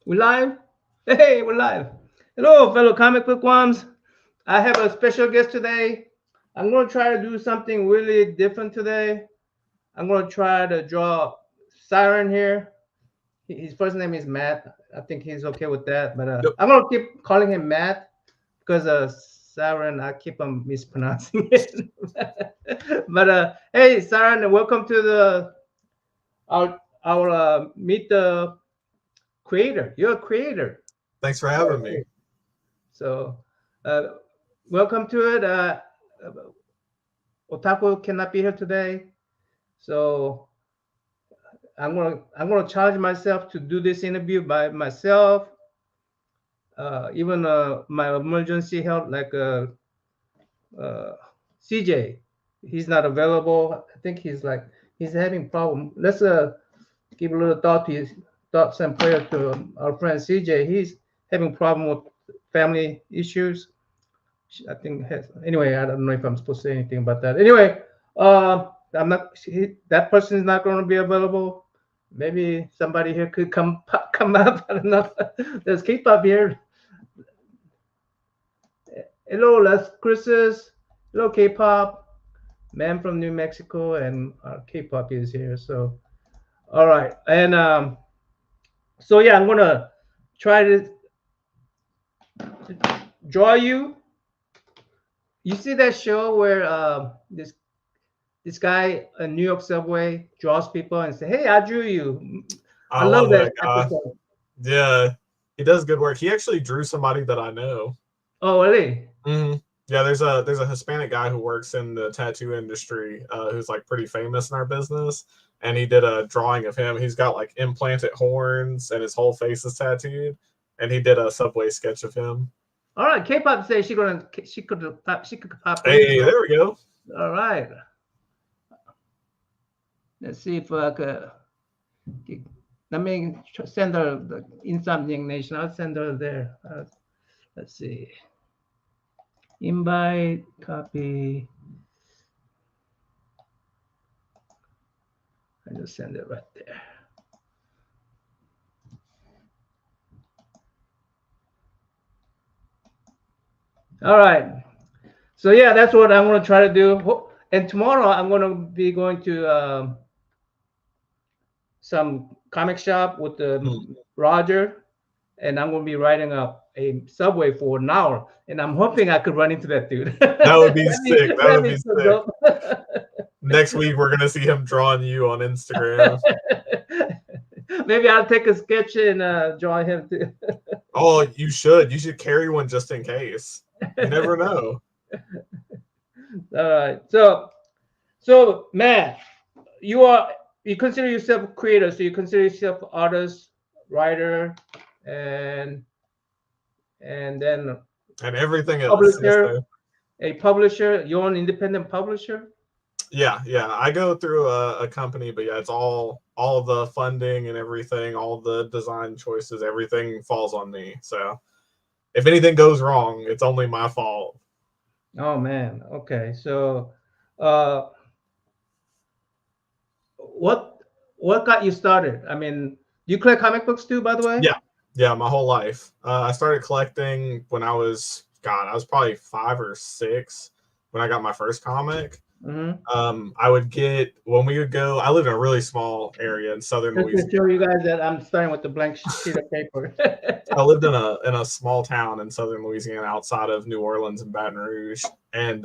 We live? Hey, we're live. Hello, fellow comic book worms. I have a special guest today. I'm going to try to do something really different today. I'm going to try to draw Siren here. His first name is Matt. I think he's okay with that. But Yep. I'm going to keep calling him Matt because Siren, I keep on mispronouncing it. But hey, Siren, welcome to the our meet the creator. You're a creator. Thanks for All having me. right. So, uh, welcome to it. Otaku cannot be here today, so I'm gonna challenge myself to do this interview by myself. Even my emergency help, like uh, CJ, he's not available. I think he's having problem. Let's give a little thoughts and prayer to our friend CJ. He's having problem with family issues. I think anyway. I don't know if I'm supposed to say anything about that. Anyway, I'm not. That person is not going to be available. Maybe somebody here could come up. I don't know. There's K-pop here. Hello, Las Cruces. Hello, K-pop. Man from New Mexico, and K-pop is here. So, all right, and so yeah, I'm gonna try to draw you. You see that show where this guy in New York subway draws people and say, "Hey, I drew you." I I love love that that guy. episode. Yeah, he does good work. He actually drew somebody that I know. Oh, really? hmm Yeah, there's a Hispanic guy who works in the tattoo industry who's like pretty famous in our business, and he did a drawing of him. He's got like implanted horns, and his whole face is tattooed, and he did a subway sketch of him. All right. K-pop says she could pop in. Hey, So there we go. all right. Let's see if I could. Let me send her the Insomniac Nation. I'll send her there. Let's see. Invite, copy. I just send it right there. All right. So yeah, that's what I'm gonna try to do. And tomorrow I'm gonna be going to some comic shop with Hmm. Roger, and I'm gonna be riding a subway for an hour, and I'm hoping I could run into that dude. That would be sick. That That'd would be be so sick. dope. Next week we're gonna see him drawing you on Instagram. Maybe I'll take a sketch and draw him too. Oh, you should. You should carry one just in case. You never know. All right. So Matt, you consider yourself a creator, so you consider yourself artist, writer, and then And everything else. Yes, publisher, sir. a publisher, your own independent publisher. Yeah. I go through a company, but yeah, it's all the funding and everything, all the design choices, everything falls on me. So if anything goes wrong, it's only my fault. Oh man. Okay. So, uh, what what got you started? I mean, you collect comic books too, by the way. Yeah, yeah, my whole life. I started collecting when I was probably 5 or 6 when I got my first comic. Mm-hmm. I would get when we would go. I lived in a really small area in southern Just to show Louisiana. you guys that I'm starting with the blank sheet of paper. I lived in a small town in southern Louisiana outside of New Orleans and Baton Rouge, and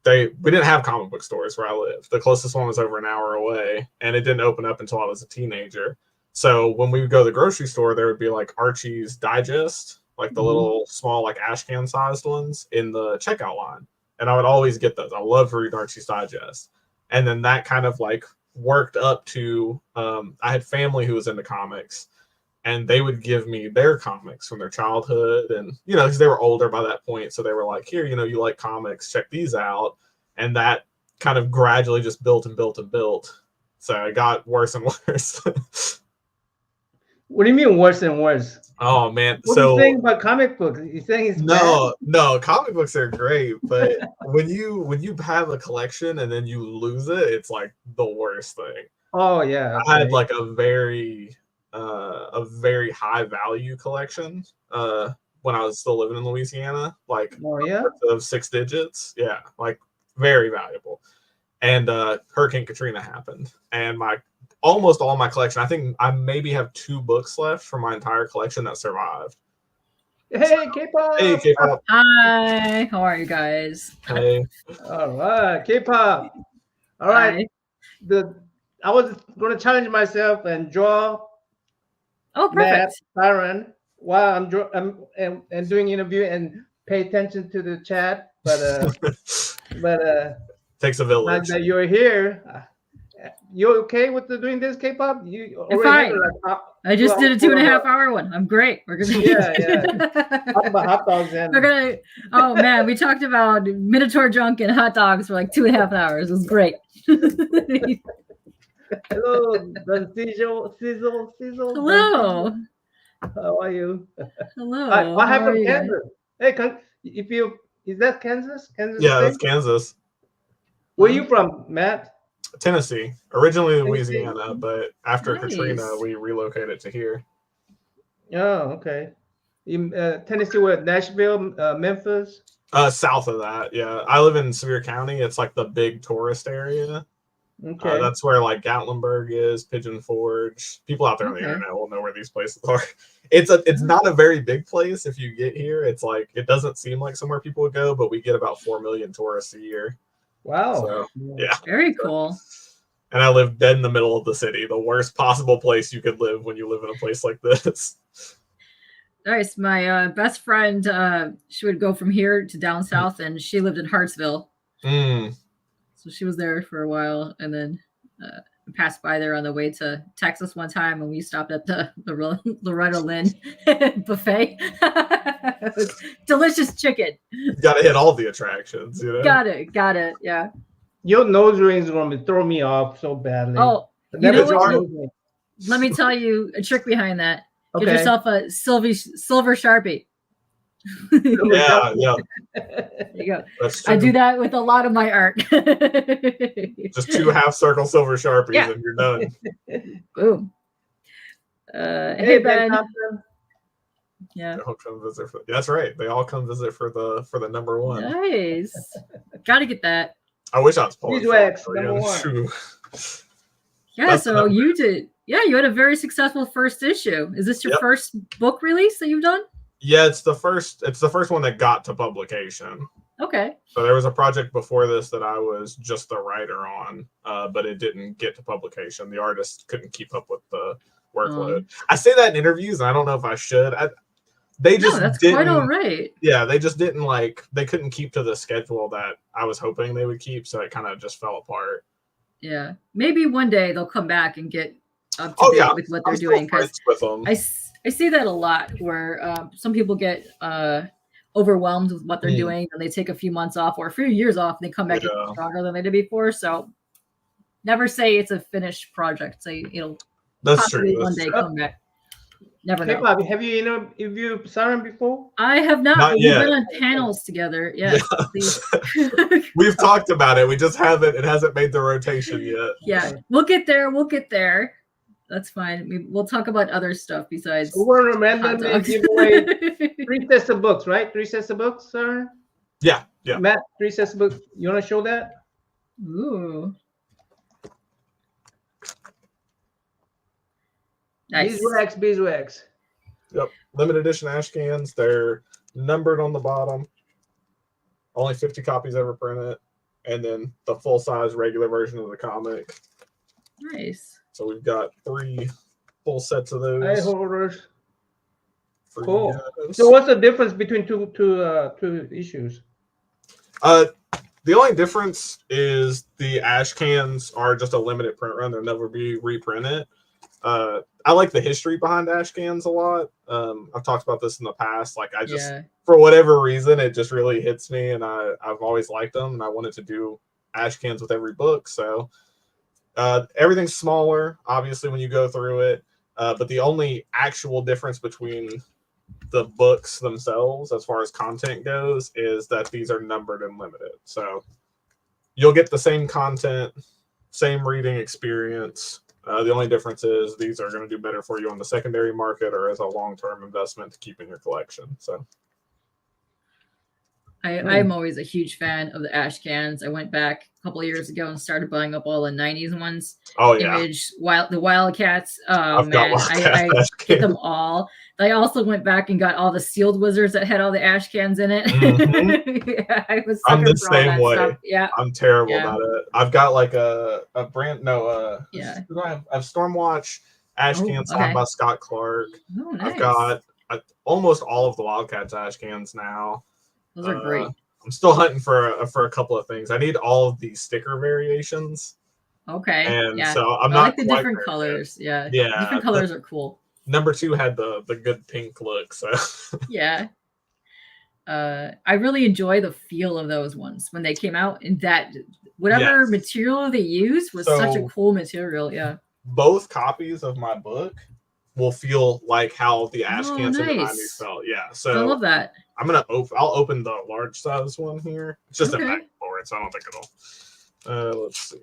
we didn't have comic book stores where I lived. The closest one was over an hour away, and it didn't open up until I was a teenager. So when we would go to the grocery store, there would be like Archie's Digest, like the Mhm. little small like ash can sized ones in the checkout line, and I would always get those. I love to read Archie's Digest, and then that kind of like worked up to I had family who was into comics, and they would give me their comics from their childhood, and because they were older by that point, so they were like, here, you like comics, check these out. And that kind of gradually just built and built and built, so it got worse and worse. What do you mean worse and worse? Oh man, What are you so saying about comic books? You saying it's bad? no, comic books are great, but when you have a collection and then you lose it, it's like the worst thing. Oh yeah, I had okay. like a very a very high value collection when I was still living in Louisiana, like Oh yeah. of 6 digits. Yeah, like very valuable. And Hurricane Katrina happened, and almost all my collection. I think I maybe have 2 books left from my entire collection that survived. Hey, K-pop. Hey, K-pop. Hi, how are you guys? Hey. All right, K-pop. All right. Hi. I was going to challenge myself and draw Oh, Matt, perfect. Byron, while I'm doing interview and pay attention to the chat. But Takes a now village. that you're here, you okay with doing this, K-pop? You I'm already fine. like, I just did a 2.5 hour one. I'm great. We're gonna Talk about hot dogs and We're gonna. Oh man, we talked about Minotaur junk and hot dogs for like 2.5 hours. It was great. hello, the Sizzle. Hello. How are you? Hello. I have How are from you guys? Kansas. Hey, is that Kansas? Kansas Yeah, State? that's Kansas. Where you from, Matt? Tennessee. Originally Tennessee. Louisiana, but after Nice. Katrina, we relocated to here. Oh, okay. In Tennessee, where? Nashville, Memphis? South of that, yeah. I live in Sevier County. It's like the big tourist area. Okay. That's where like Gatlinburg is, Pigeon Forge. People out there on the Okay. internet will know where these places are. It's not a very big place if you get here. It's like it doesn't seem like somewhere people would go, but we get about 4 million tourists a year. Wow. So yeah. Very cool. And I live dead in the middle of the city, the worst possible place you could live when you live in a place like this. Nice. My best friend, she would go from here to down south, and she lived in Hartsville. So she was there for a while, and then passed by there on the way to Texas one time, and we stopped at the Loretta Lynn buffet. It was delicious chicken. You gotta hit all the attractions, you know. Got it. Yeah. Your nose rings going to throw me off so badly. Oh, I you never know get what? nose rings. Let me tell you a trick behind that. Give Okay. yourself a silver Sharpie. Yeah. There you go. That's true. I do that with a lot of my art. Just 2 half-circle silver Sharpies Yeah. and you're done. Boom. Hey Ben. Thompson. Yeah. They all come visit for, that's right. They all come visit for the number 1. Nice. Gotta get that. I wish I was pulling. Beeswax, for it. number 1. True. Yeah, That's so the you did. Yeah, you had a very successful first issue. Is this your Yep. first book release that you've done? Yeah, it's the first one that got to publication. Okay. So there was a project before this that I was just the writer on, but it didn't get to publication. The artist couldn't keep up with the workload. I say that in interviews, and I don't know if I should. They just that's didn't. quite all right. Yeah, they just didn't they couldn't keep to the schedule that I was hoping they would keep, so it kind of just fell apart. Yeah. Maybe one day they'll come back and get up to date with what they're doing. Because with them. I see that a lot where some people get overwhelmed with what they're doing and they take a few months off or a few years off and they come back stronger than they did before. So never say it's a finished project. Say it'll That's true. possibly one day come back. Never know. Hey, Bobby, have you interviewed Siren before? I have not. Not We've yet. been on panels together. Yes. We've talked about it. We just haven't. It hasn't made the rotation yet. Yeah, we'll get there. We'll get there. That's fine. We'll talk about other stuff besides. We're going to hot randomly dogs. give away 3 sets of books, right? 3 sets of books, Siren? Yeah. Matt, 3 sets of books. You want to show that? Ooh. Nice. Beeswax. Yep. Limited edition ash cans. They're numbered on the bottom. Only 50 copies ever printed. And then the full size regular version of the comic. Nice. So we've got 3 full sets of those. Eye holders. for you Cool. guys. So what's the difference between two issues? The only difference is the ash cans are just a limited print run. They'll never be reprinted. I like the history behind ash cans a lot. I've talked about this in the past. Like I just, for whatever reason, it just really hits me, and I've always liked them, and I wanted to do ash cans with every book. So everything's smaller, obviously, when you go through it. But the only actual difference between the books themselves, as far as content goes, is that these are numbered and limited. So you'll get the same content, same reading experience. The only difference is these are going to do better for you on the secondary market or as a long-term investment to keep in your collection. So I'm always a huge fan of the ash cans. I went back a couple of years ago and started buying up all the 90s ones. Oh yeah, Image, the Wildcats. Oh I've got man, I Wildcat ash get can. them all. I also went back and got all the sealed wizards that had all the ash cans in it. Mhm. I was I'm the sucker for all same that way. stuff. Yeah, I'm terrible Yeah. about it. I've got like a brand Yeah. who do I have Stormwatch ash Oh, can signed okay. by Scott Clark. Oh, nice. I've got almost all of the Wildcats ash cans now. Those are great. I'm still hunting for a couple of things. I need all of the sticker variations. Okay. And Yeah. so I'm I not like the quite different there colors. Yeah. yet. Yeah. Different colors are cool. Number 2 had the good pink look. So Yeah. I really enjoy the feel of those ones when they came out, and that whatever Yes. material they used was such a So- cool material. Yeah. both copies of my book will feel like how the ash Oh, cans in the nice. 90s felt. Yeah. I So love that. I'm gonna I'll open the large size one here. It's just a Okay. back for it, so I don't think it'll. Let's see.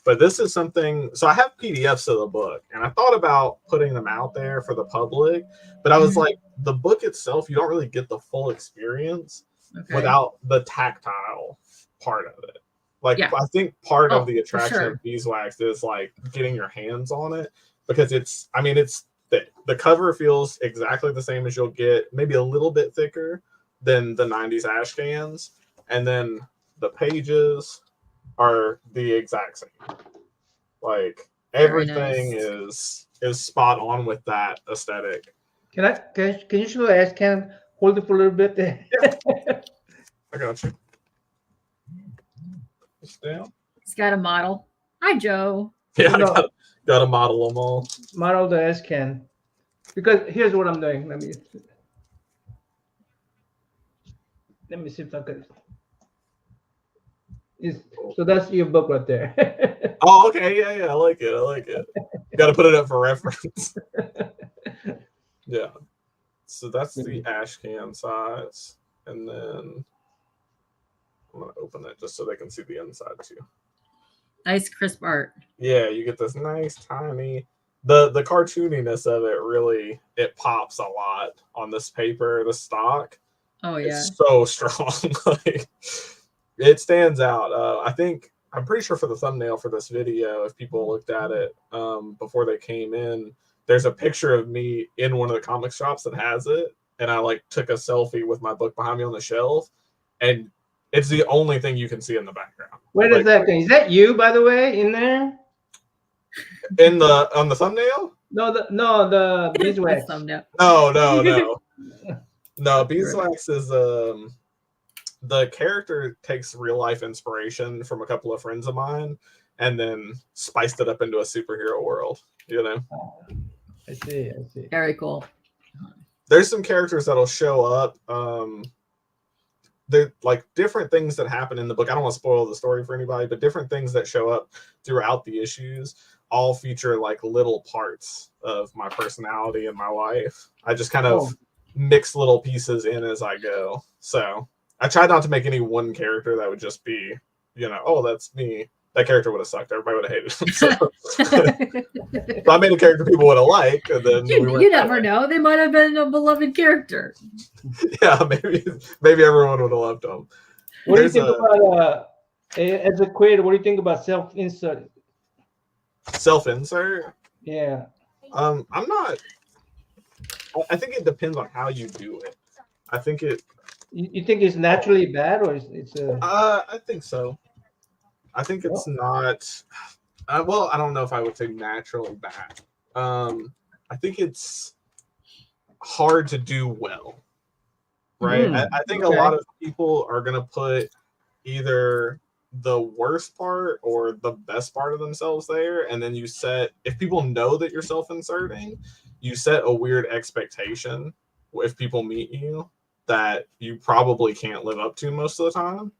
But this is something. So I have PDFs of the book, and I thought about putting them out there for the public, but I was Mhm. like, the book itself, you don't really get the full experience Okay. without the tactile part of it. Like, Yeah. I think part Oh, of the for attraction sure. of beeswax is like getting your hands on it, because it's the cover feels exactly the same as you'll get, maybe a little bit thicker than the 90s ash cans, and then the pages are the exact same. Like, Very everything nice. is spot on with that aesthetic. Can you show the ash can? Hold it for a little bit there. I got you. It's down. He's got a model. Hi, Joe. Yeah, No. got to model them all. Model the ash can. Because here's what I'm doing. Let me see if I could. So that's your book right there. Oh, okay. Yeah, I like it. You got to put it up for reference. Yeah. So that's the ash can size. And then I'm going to open it just so they can see the inside too. Nice crisp art. Yeah, you get this nice tiny, the cartooniness of it really, it pops a lot on this paper, the stock. Oh yeah. It's so strong. Like, it stands out. I'm pretty sure for the thumbnail for this video, if people looked at it before they came in, there's a picture of me in one of the comic shops that has it, and I like took a selfie with my book behind me on the shelf, and it's the only thing you can see in the background. Wait a second. Is that you, by the way, in there? On the thumbnail? No, the beeswax. That's thumbnail. No. Beeswax is the character takes real life inspiration from a couple of friends of mine, and then spiced it up into a superhero world. You know. I see. Very cool. There's some characters that'll show up. They're like different things that happen in the book. I don't want to spoil the story for anybody, but different things that show up throughout the issues all feature like little parts of my personality and my life. I just kind of mix little pieces in as I go. So I tried not to make any one character that would just be, oh, that's me. That character would have sucked. Everybody would have hated him. So I made a character people would have liked, and then you never know. They might have been a beloved character. Yeah, maybe everyone would have loved him. What do you think about as a creator? What do you think about self-insert? Self-insert? Yeah. I'm not. I think it depends on how you do it. I think it. You think it's naturally bad, or it's I think so. I think it's not. Well, I don't know if I would say naturally bad. I think it's hard to do well, right? I think a lot of people are going to put either the worst part or the best part of themselves there, and then if people know that you're self-inserting, you set a weird expectation if people meet you that you probably can't live up to most of the time.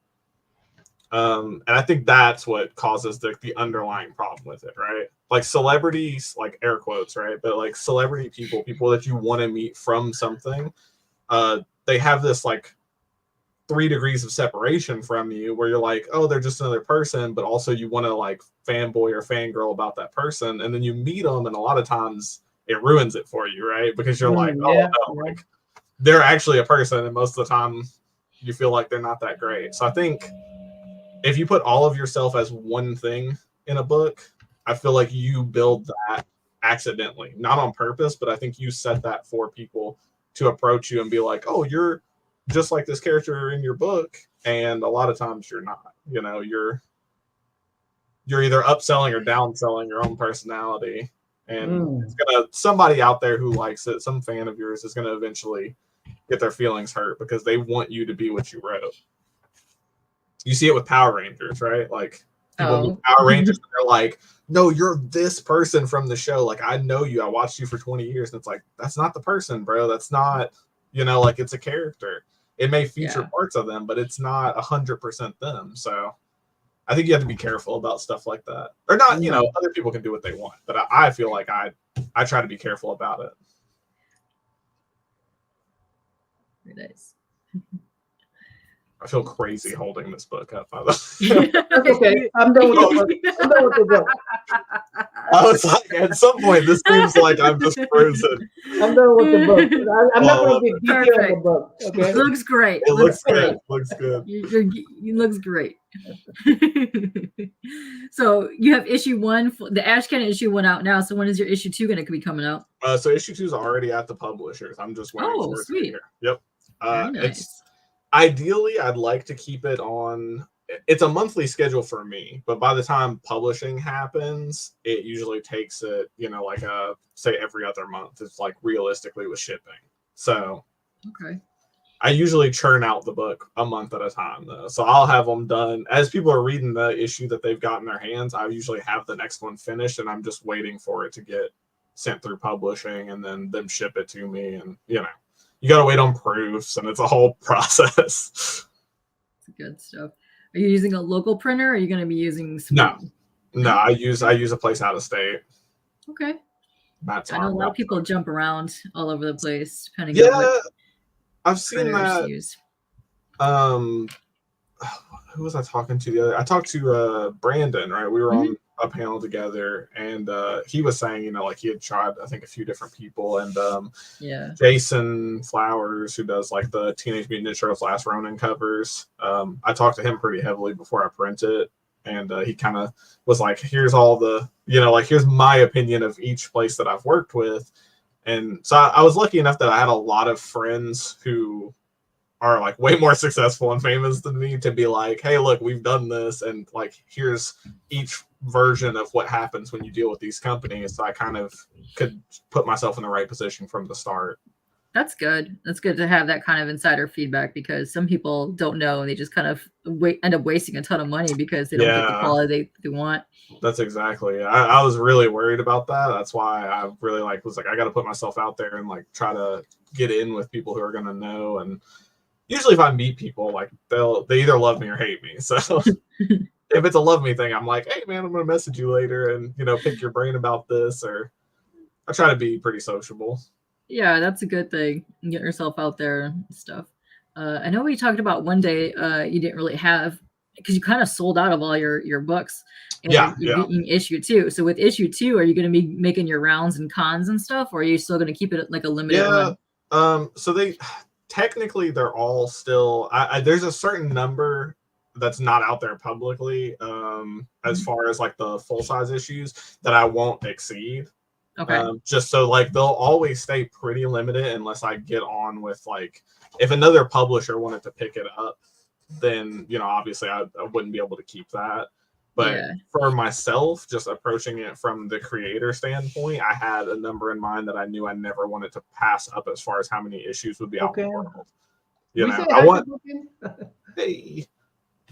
And I think that's what causes the underlying problem with it, right? Like celebrities, like air quotes, right? But like celebrity people that you want to meet from something, they have this like 3 degrees of separation from you where you're like, oh, they're just another person, but also you want to like fanboy or fangirl about that person, and then you meet them, and a lot of times it ruins it for you, right? Because you're like, oh no, like they're actually a person, and most of the time you feel like they're not that great. So I think if you put all of yourself as one thing in a book, I feel like you build that accidentally, not on purpose, but I think you set that for people to approach you and be like, oh, you're just like this character in your book. And a lot of times you're not, you know, you're either upselling or downselling your own personality. And it's gonna, somebody out there who likes it, some fan of yours is gonna eventually get their feelings hurt because they want you to be what you wrote. You see it with Power Rangers, right? Like people meet Power Rangers and they're like, no, you're this person from the show. Like, I know you. I watched you for 20 years. And it's like, that's not the person, bro. That's not, you know, like it's a character. It may feature parts of them, but it's not 100% them. So I think you have to be careful about stuff like that. Or not, you know, other people can do what they want. But I feel like I try to be careful about it. Very nice. I feel crazy holding this book up. By the way. Okay, I'm done with the book. I was like, at some point, this seems like I'm just frozen. I'm done with the book. I'm not going to be detailed on the book. Okay, it looks great. It looks good. Looks good. It looks great. So you have issue 1, the Ash Cannon issue 1 out now. So when is your issue 2 going to be coming out? So issue 2 is already at the publishers. I'm just waiting for it. Sweet. Yep. Nice. It's ideally I'd like to keep it on. It's a monthly schedule for me, but by the time publishing happens, it usually takes it, you know, like say every other month. It's like realistically with shipping. So okay. I usually churn out the book a month at a time, though. So I'll have them done as people are reading the issue that they've got in their hands. I usually have the next one finished, and I'm just waiting for it to get sent through publishing and then them ship it to me. And, you know, you got to wait on proofs, and it's a whole process. Good stuff. Are you using a local printer, or are you going to be using Sweden? No, I use a place out of state. Okay. I know a lot of people jump around all over the place, depending on what I've seen that. Use. Who was I talking to the other? I talked to Brandon, right? We were on a panel together, and he was saying, you know, like he had tried, I think, a few different people, and Jason Flowers, who does like the Teenage Mutant Ninja Turtles Last Ronin covers. I talked to him pretty heavily before I print it, and he kind of was like, here's all the, you know, like here's my opinion of each place that I've worked with. And so I was lucky enough that I had a lot of friends who are like way more successful and famous than me to be like, hey, look, we've done this. And like, here's each version of what happens when you deal with these companies. So I kind of could put myself in the right position from the start. That's good. That's good to have that kind of insider feedback, because some people don't know and they just kind of end up wasting a ton of money because they don't get the quality they want. That's exactly. I was really worried about that. That's why I really was like, I got to put myself out there and like try to get in with people who are going to know. And usually if I meet people, like they either love me or hate me. So if it's a love me thing, I'm like, hey man, I'm going to message you later and, you know, pick your brain about this. Or I try to be pretty sociable. Yeah, that's a good thing. Get yourself out there and stuff. I know we talked about one day you didn't really have, because you kind of sold out of all your books. And you're getting issue 2. So with issue 2, are you going to be making your rounds and cons and stuff, or are you still going to keep it like a limited run? So they're all still. There's a certain number that's not out there publicly as far as like the full size issues that I won't exceed. Okay. Just so like they'll always stay pretty limited unless I get on with like, if another publisher wanted to pick it up, then, you know, obviously I wouldn't be able to keep that. But for myself, just approaching it from the creator standpoint, I had a number in mind that I knew I never wanted to pass up as far as how many issues would be out in the world. You know, I want. Hey.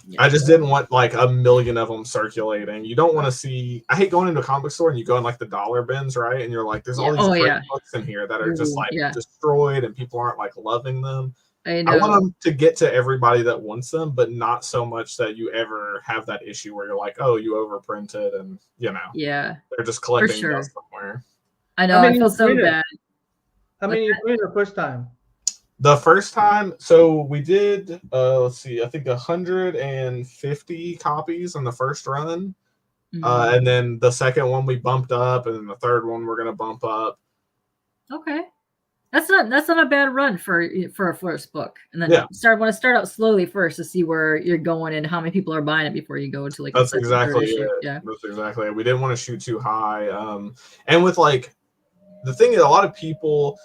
Yeah, I just didn't want like a million of them circulating. You don't want to see. I hate going into a comic store and you go in like the dollar bins, right? And you're like, there's all these great books in here that are just like destroyed and people aren't like loving them. I want them to get to everybody that wants them, but not so much that you ever have that issue where you're like, oh, you overprinted and, you know, they're just collecting dust somewhere. I know. I feel so bad. How many you printed the first time? The first time, so we did, let's see, I think 150 copies in the first run. And then the second one we bumped up, and then the third one we're gonna bump up. Okay, that's not a bad run for a first book. And then want to start out slowly first to see where you're going and how many people are buying it before you go to like that's exactly it. Yeah, that's exactly it. We didn't want to shoot too high. And with like the thing is, a lot of people,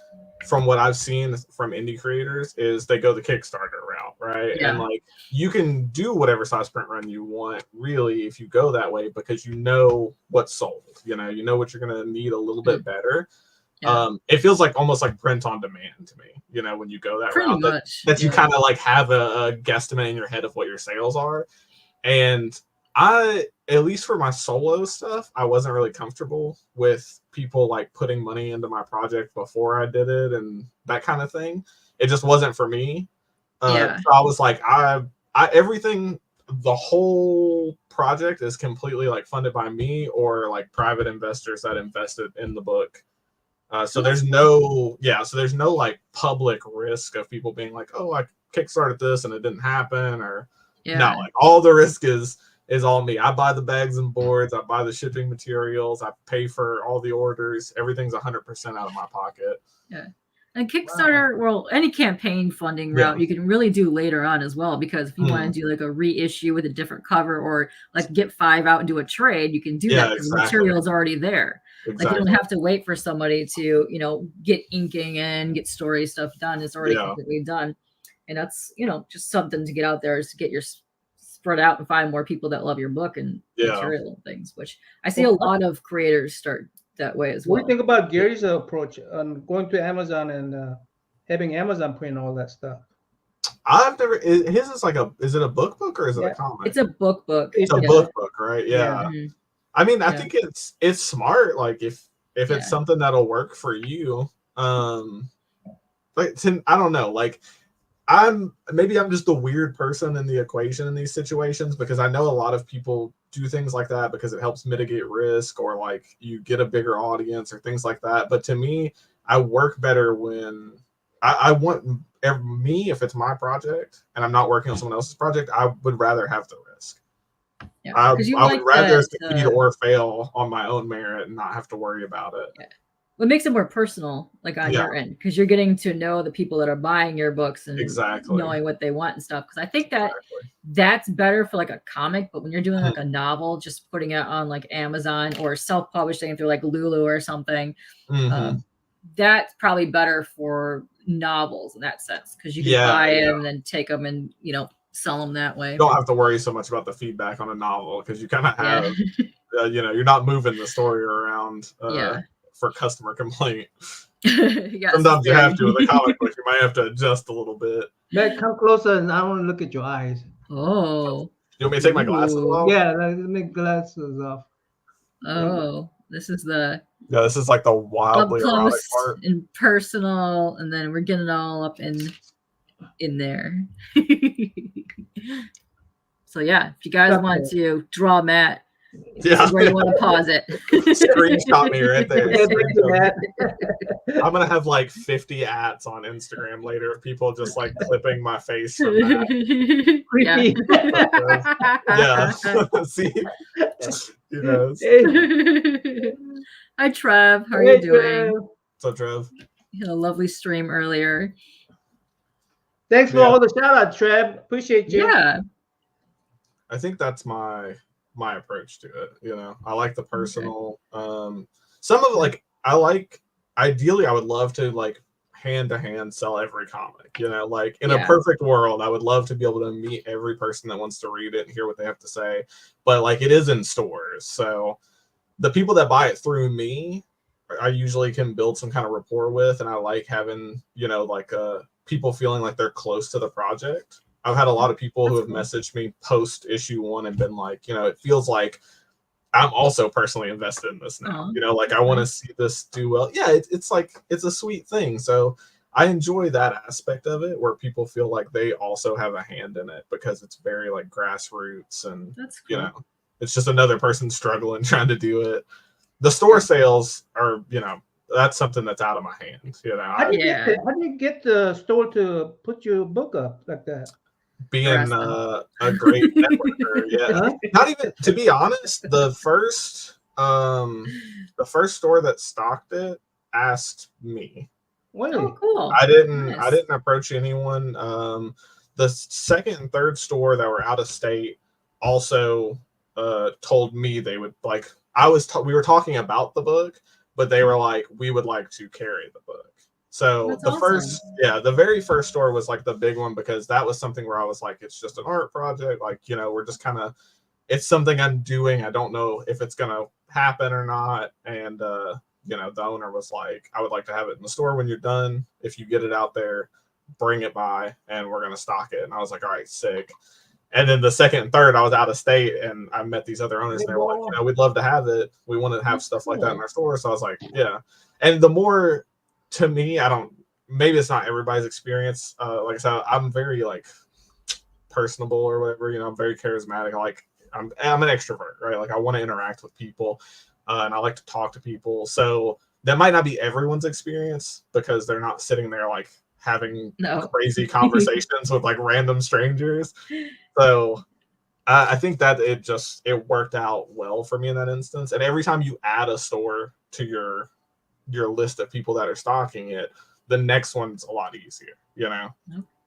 from what I've seen from indie creators, is they go the Kickstarter route, right? Yeah. And like you can do whatever size print run you want, really, if you go that way, because you know what's sold. You know what you're gonna need a little bit better. Yeah. It feels like almost like print on demand to me. You know, when you go that pretty route, much that you kind of like have a guesstimate in your head of what your sales are. And I, at least for my solo stuff, I wasn't really comfortable with people like putting money into my project before I did it and that kind of thing. It just wasn't for me. So I was like, I everything, the whole project is completely like funded by me or like private investors that invested in the book. So there's no like public risk of people being like, oh, I kickstarted this and it didn't happen, or no, like all the risk is all me. I buy the bags and boards, I buy the shipping materials, I pay for all the orders, everything's 100% out of my pocket. Yeah. And Kickstarter, well, any campaign funding route you can really do later on as well, because if you want to do like a reissue with a different cover or like get 5 out and do a trade, you can do that because the material is already there. Like you don't have to wait for somebody to, get inking and get story stuff done. It's already completely done. And that's, just something to get out there, is to get your spread out and find more people that love your book and material and things, which I see a lot of creators start that way as well. What do you think about Gary's approach on going to Amazon and having Amazon print all that stuff? I've never. His is like is it a book or is it a comic? It's a book. It's a book, right? Yeah. Mm-hmm. I mean, I think it's smart. Like if it's something that'll work for you, like I don't know, like I'm just the weird person in the equation in these situations, because I know a lot of people do things like that because it helps mitigate risk, or like you get a bigger audience or things like that. But to me, I work better when I want me, if it's my project and I'm not working on someone else's project, I would rather have the risk. I would rather succeed or fail on my own merit and not have to worry about it. Yeah. What makes it more personal, like on your end, because you're getting to know the people that are buying your books and knowing what they want and stuff. Because I think that's better for like a comic, but when you're doing like a novel, just putting it on like Amazon or self-publishing through like Lulu or something, that's probably better for novels in that sense, because you can buy them and then take them and sell them that way. You don't have to worry so much about the feedback on a novel, because you kind of have, you're not moving the story around. For customer complaint. Sometimes you have to with a comic book. You might have to adjust a little bit. Matt, come closer and I want to look at your eyes. Oh. You want me to take my glasses off? Yeah, let me take glasses off. Oh, this is this is like the wildly erotic part. And personal, and then we're getting it all up in there. So if you guys want to draw Matt, where you want to pause it. Screenshot me right there. I'm gonna have like 50 @s on Instagram later of people just like clipping my face from that. Creepy. See, Hi Trev, how are you doing? Trev. What's up, Trev? You had a lovely stream earlier. Thanks for all the shout out, Trev. Appreciate you. Yeah. I think that's my approach to it. I like the personal. Some of it, like ideally I would love to like hand to hand sell every comic, like in a perfect world I would love to be able to meet every person that wants to read it and hear what they have to say, but like it is in stores, so the people that buy it through me I usually can build some kind of rapport with, and I like having people feeling like they're close to the project. I've had a lot of people who have messaged me post issue 1 and been like, it feels like I'm also personally invested in this now. Like I want to see this do well. Yeah, it's like, it's a sweet thing. So I enjoy that aspect of it, where people feel like they also have a hand in it, because it's very like grassroots, and that's cool. It's just another person struggling trying to do it. The store sales are, that's something that's out of my hands. You know, How do you get the store to put your book up like that? Being a great networker, yeah. Huh? Not even, to be honest, the first store that stocked it asked me. Wait. Oh, cool. I didn't Nice. approach anyone. The second and third store that were out of state also told me they would like. We were talking about the book, but they were like, we would like to carry the book. So That's the awesome. the very first store was like the big one, because that was something where I was like, it's just an art project. Like, you know, we're just kind of, it's something I'm doing. I don't know if it's going to happen or not. And, you know, the owner was like, I would like to have it in the store when you're done. If you get it out there, bring it by and we're going to stock it. And I was like, all right, sick. And then the second and third, I was out of state and I met these other owners and they were like, you know, we'd love to have it. We want to have stuff like that in our store. So I was like, yeah. And the more, to me, maybe it's not everybody's experience. Like I said, I'm very like personable or whatever, you know, I'm very charismatic. Like I'm an extrovert, right? Like I want to interact with people and I like to talk to people. So that might not be everyone's experience because they're not sitting there like having crazy conversations with like random strangers. So I think that it worked out well for me in that instance. And every time you add a store to your list of people that are stocking it, the next one's a lot easier, you know?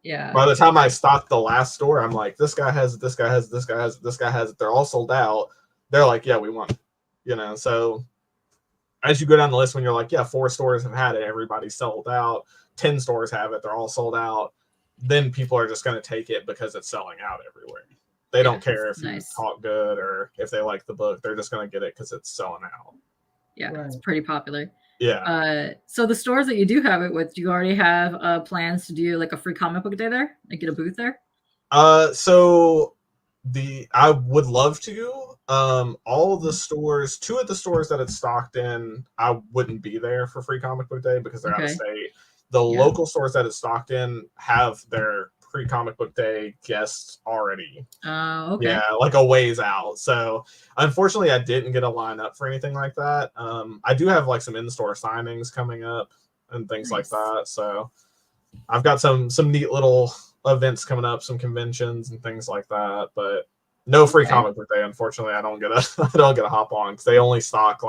Yeah. By the time I stocked the last store, I'm like, this guy has it, this guy has it, this guy has it, this guy has it. They're all sold out. They're like, yeah, we want it, you know? So as you go down the list, when you're like, yeah, 4 stores have had it, everybody's sold out, 10 stores have it, they're all sold out, then people are just going to take it because it's selling out everywhere. They don't care if you talk good or if they like the book. They're just going to get it because it's selling out. Yeah, it's pretty popular. Yeah. So the stores that you do have it with, do you already have plans to do like a free comic book day there? Like get a booth there? So I would love to. All of the stores, 2 of the stores that it's stocked in, I wouldn't be there for free comic book day because they're out of state. The local stores that it's stocked in have their pre-comic book day guests already. Okay. Yeah, like a ways out. So unfortunately, I didn't get a lineup for anything like that. I do have like some in-store signings coming up and things like that. So I've got some neat little events coming up, some conventions and things like that. But no free comic book day. Unfortunately, I don't get a hop on because they only stock.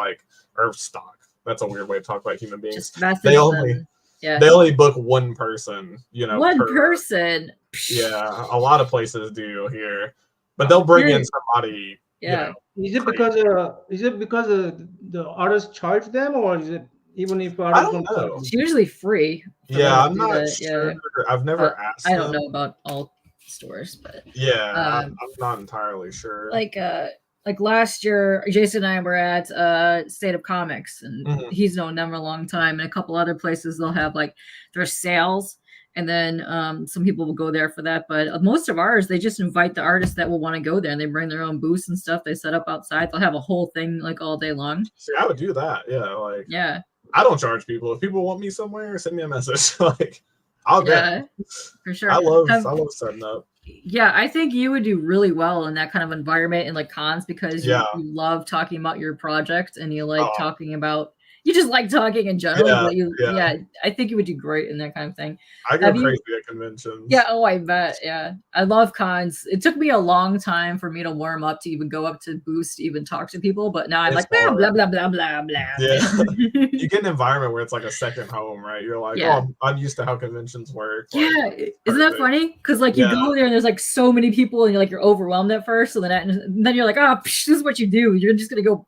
That's a weird way to talk about human beings. They only book one person, you know. One person. Yeah, a lot of places do here, but they'll bring in somebody. Yeah. You know, is it because the artists charge them, or is it even if artists I don't know? It's usually free. Yeah, I'm not sure. I've never asked. I don't know about all stores, but yeah, I'm not entirely sure. Like last year, Jason and I were at State of Comics, and he's known them for a long time. And a couple other places, they'll have like their sales, and then some people will go there for that. But most of ours, they just invite the artists that will want to go there, and they bring their own booths and stuff. They set up outside. They'll have a whole thing like all day long. See, I would do that. Yeah, I don't charge people. If people want me somewhere, send me a message. I'll go. For sure. I love setting up. Yeah, I think you would do really well in that kind of environment and like cons because you love talking about your project and you like talking about you just like talking in general. But I think you would do great in that kind of thing. I go crazy at conventions. Yeah, I bet. Yeah, I love cons. It took me a long time for me to warm up to even go up to booths to even talk to people, but now I'm like blah blah blah blah blah blah. Yeah, you get an environment where it's like a second home, right? You're like, I'm used to how conventions work. Yeah, isn't that funny? Because like you go there and there's like so many people and you're overwhelmed at first, so then you're like, this is what you do. You're just gonna go.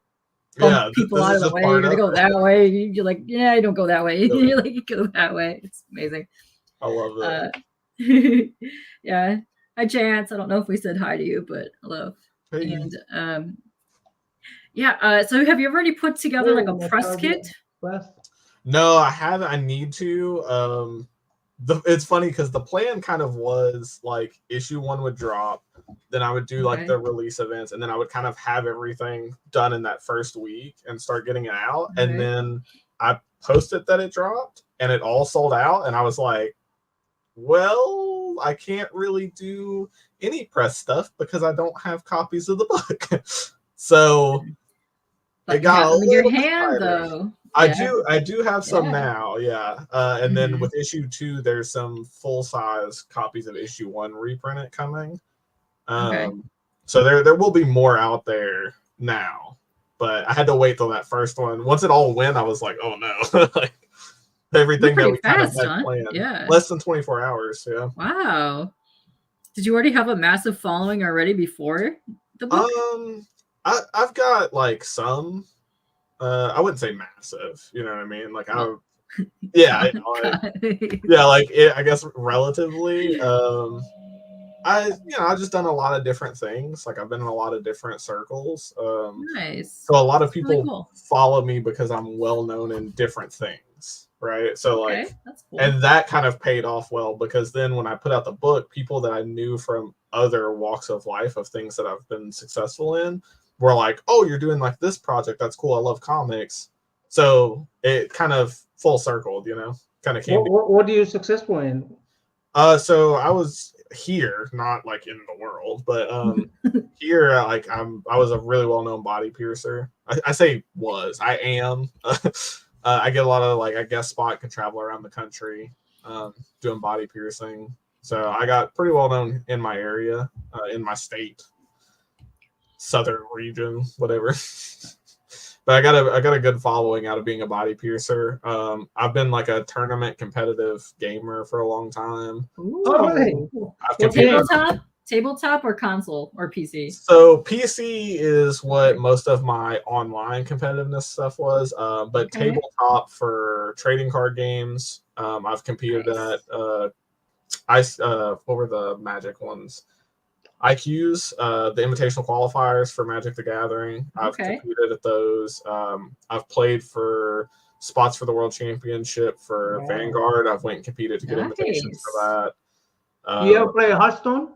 People out of the way. You're gonna go that way. You're like, I don't go that way. You're like, you go that way. It's amazing. I love that. Yeah. Hi, Chance. I don't know if we said hi to you, but hello. Hey. And so have you ever already put together like a press kit? No, I haven't. I need to. It's funny because the plan kind of was like issue 1 would drop, then I would do like the release events, and then I would kind of have everything done in that first week and start getting it out. And then I posted that it dropped and it all sold out. And I was like, well, I can't really do any press stuff because I don't have copies of the book. So but it got a little your hand though. I do have some Yeah. now, yeah. And then Mhm. with issue 2, there's some full-size copies of issue 1 reprinted coming. Okay. So there will be more out there now, but I had to wait till that first one. Once it all went, I was like, oh no, like You're everything that pretty we kind of fast, had huh? planned. Yeah. Less than 24 hours, yeah. Wow. Did you already have a massive following already before the book? I've got like some. I wouldn't say massive. You know what I mean? Like yeah, yeah, like I guess relatively. I've just done a lot of different things. Like I've been in a lot of different circles. Nice. So a lot of That's really people cool. follow me because I'm well known in different things, right? So Okay, like, that's cool. and that kind of paid off well because then when I put out the book, people that I knew from other walks of life of things that I've been successful in were like, "Oh, you're doing like this project. That's cool. I love comics." So it kind of full circled, kind of came. What are you successful in? So I was here, not like in the world, but here, like I was a really well-known body piercer. I say was, I am. I get a lot of like I guess spot, can travel around the country, doing body piercing. So I got pretty well known in my area, in my state, southern region, whatever. But I got a good following out of being a body piercer. I've been like a tournament competitive gamer for a long time. Oh, really? Ooh. I've What competed. game? Tabletop or console or PC? So PC is what most of my online competitiveness stuff was, but Okay. tabletop for trading card games. I've competed Nice. at what were the Magic ones? IQs, the invitational qualifiers for Magic the Gathering. I've Okay. competed at those. I've played for spots for the World Championship for Wow. Vanguard. I've went and competed to get invitations Nice. for that. You ever play Hearthstone?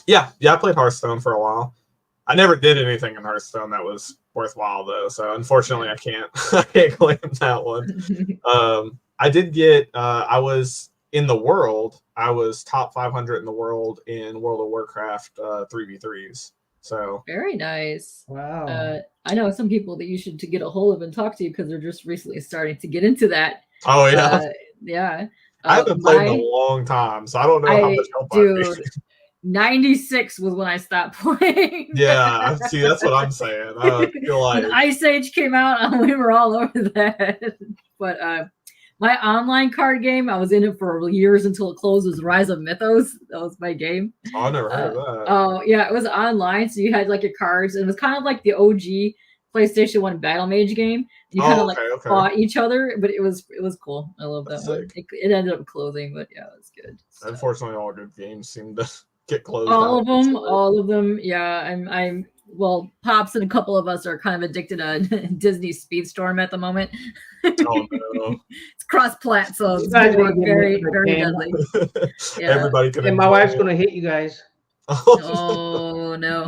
Yeah, I played Hearthstone for a while. I never did anything in Hearthstone that was worthwhile though, so unfortunately I can't claim that one. I did get I was in the world. I was top 500 in the world in World of Warcraft 3v3s. So Very nice. Wow. I know some people that you should to get a hold of and talk to because they're just recently starting to get into that. oh yeah, Yeah. I haven't played in a long time, so I don't know how much help I'd be. Dude, 96 was when I stopped playing. Yeah, see, that's what I'm saying. I feel like when Ice Age came out, we were all over that. But my online card game, I was in it for years until it closed, was Rise of Mythos. That was my game. oh, I never heard of that. Oh, yeah, it was online. So you had like your cards, and it was kind of like the OG PlayStation 1 Battle Mage game. You kind of okay. fought each other, but it was cool. I love that That's one. sick. It ended up closing, but yeah, it was good. So. Unfortunately, all good games seem to get closed. All of them. Yeah, I'm well, Pops and a couple of us are kind of addicted to Disney Speedstorm at the moment. Oh no. It's cross-plat, so it's very, very deadly. Yeah. Everybody can. And my wife's gonna hit you guys. Oh no.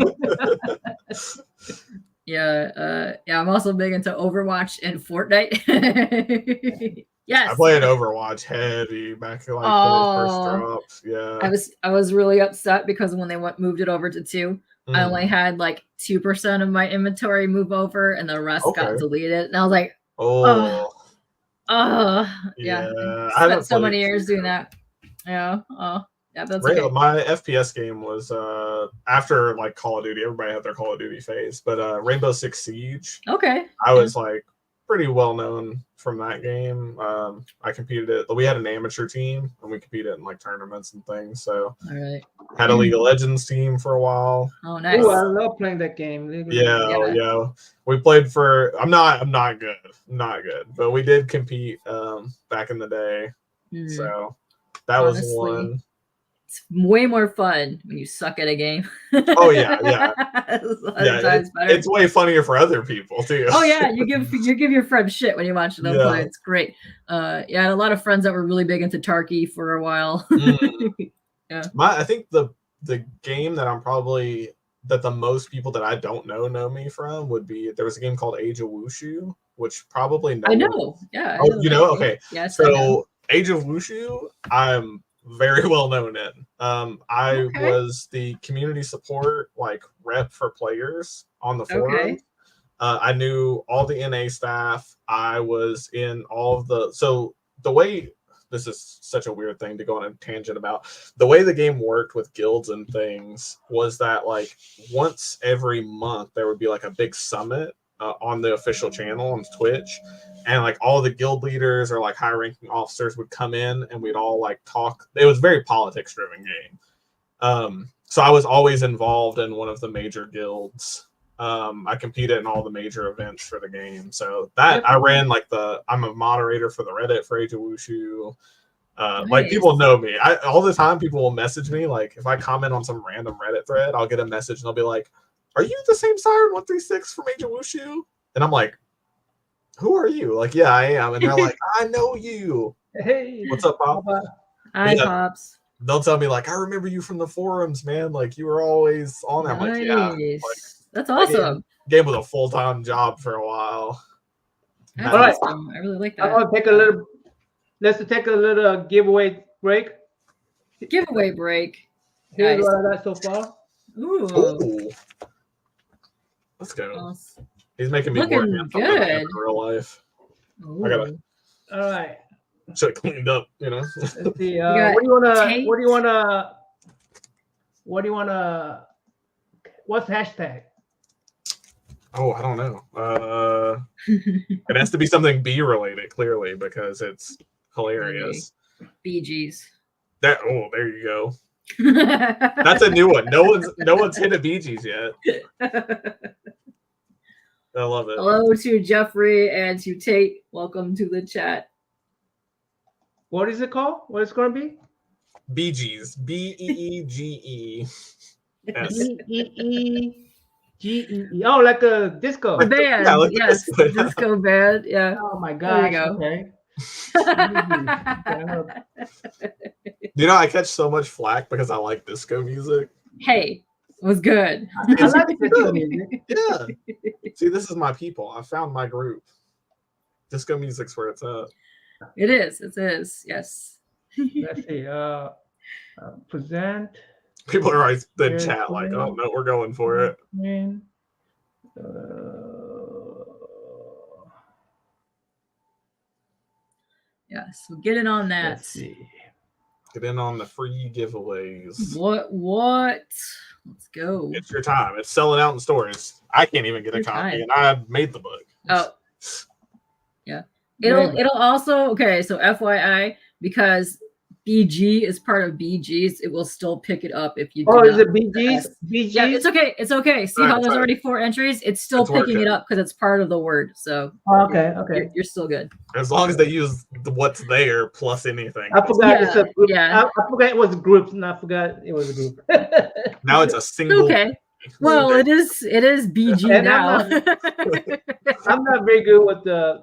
Yeah, I'm also big into Overwatch and Fortnite. Yes. I played Overwatch heavy back when it first dropped. Yeah. I was really upset because when they moved it over to 2, I only had like 2% of my inventory move over and the rest got deleted. And I was like, yeah. I spent so many years doing that. Yeah. Yeah, that's okay. My FPS game was after like Call of Duty. Everybody had their Call of Duty phase, but Rainbow Six Siege. Okay. I was like pretty well known from that game. I competed at. We had an amateur team, and we competed in like tournaments and things. So, all right. Had a League of Legends team for a while. Oh, nice! Ooh, I love playing that game. Yeah. We played for. I'm not good. But we did compete back in the day. So that was one. It's way more fun when you suck at a game. Oh yeah. It's way funnier for other people too. Oh yeah, you give your friends shit when you watch them play. It's great. I had a lot of friends that were really big into Tarky for a while. Yeah. I think the game that I'm probably that the most people that I don't know me from would be there was a game called Age of Wushu, which probably I know. Yeah. Oh, you know? Okay. Yes. So Age of Wushu, I'm very well known in. I was the community support like rep for players on the forum. I knew all the NA staff. I was in all of the. So the way, this is such a weird thing to go on a tangent about. The way the game worked with guilds and things was that like once every month there would be like a big summit on the official channel on Twitch, and like all the guild leaders or like high ranking officers would come in and we'd all like talk. It was a very politics driven game. So I was always involved in one of the major guilds. I competed in all the major events for the game. So that I ran like I'm a moderator for the Reddit for Age of Wushu. Nice. Like people know me. All the time people will message me. Like if I comment on some random Reddit thread, I'll get a message and they'll be like, "Are you the same Siren 136 from Age of Wushu?" And I'm like, "Who are you?" Like, "Yeah, I am." And they're like, "I know you." Hey, what's up, Pop? Hi, Pops. They'll tell me like, "I remember you from the forums, man. Like you were always on there." I'm like, "Yeah." Like, that's awesome. Game was a full-time job for a while. That's All right. awesome. I really like that. I'm gonna let's take a little giveaway break. Giveaway break. Here's Nice. what I got so far. Ooh. Let's go. Awesome. He's making me Looking more good. in real life. Ooh. I gotta All right. should have cleaned up, you know. Let's see. got What do you wanna? Tate. What do you wanna? What do you wanna? What's the hashtag? Oh, I don't know. It has to be something B related, clearly, because it's hilarious. BGs. There you go. That's a new one. No one's hit a BGs yet. I love it. Hello to Jeffrey and to Tate. Welcome to the chat. What is it called? What is it gonna be? BGs. BEEGE. Yes. BEEGEE. Oh, like a disco. The band. Yeah, like yes. this. Disco band. Yeah. Oh my There gosh. you go. Okay. You know, I catch so much flack because I like disco music. Hey, it was good. I like disco music. Yeah. See, this is my people. I found my group. Disco music's where it's at. It is. It is. Yes. Let's see. Present. People are always in Here's chat like, the- "Oh no, we're going for it." Yes. So get in on that. Let's see. Get in on the free giveaways. What? Let's go. It's your time. It's selling out in stores. I can't even get a Your copy, time. and I made the book. Oh. Yeah. It'll also, okay, so FYI, because BG is part of BGs, it will still pick it up if you do Oh, is not it BGs? press. BGs? Yeah, it's okay. It's okay. See Right, how there's right. already 4 entries? It's still It's picking working. it up because it's part of the word. So Oh, okay, okay. you're still good. As long as they use what's there plus anything. I forgot it's a group. Yeah. I forgot it was groups, and I forgot it was a group. Now it's a single. Okay. Well, it is BG And now. I'm not very good with the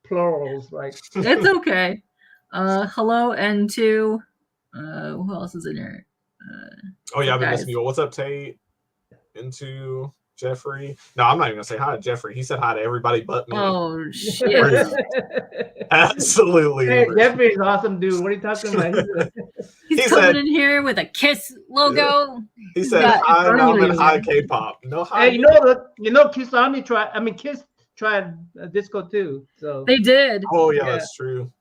plurals, like It's okay. Hello N2. Who else is in here? Oh yeah, I've been guys. missing you. What's up, Tate? Into Jeffrey. No, I'm not even gonna say hi to Jeffrey. He said hi to everybody but me. Oh shit. Absolutely. Hey, Jeffrey is awesome, dude. What are you talking about? He's He coming said- in here with a Kiss logo. He said got hi Bernie Mom and music. hi K-pop. No hi. Hey, Kiss tried disco too. So They did. Oh yeah, Yeah. that's true.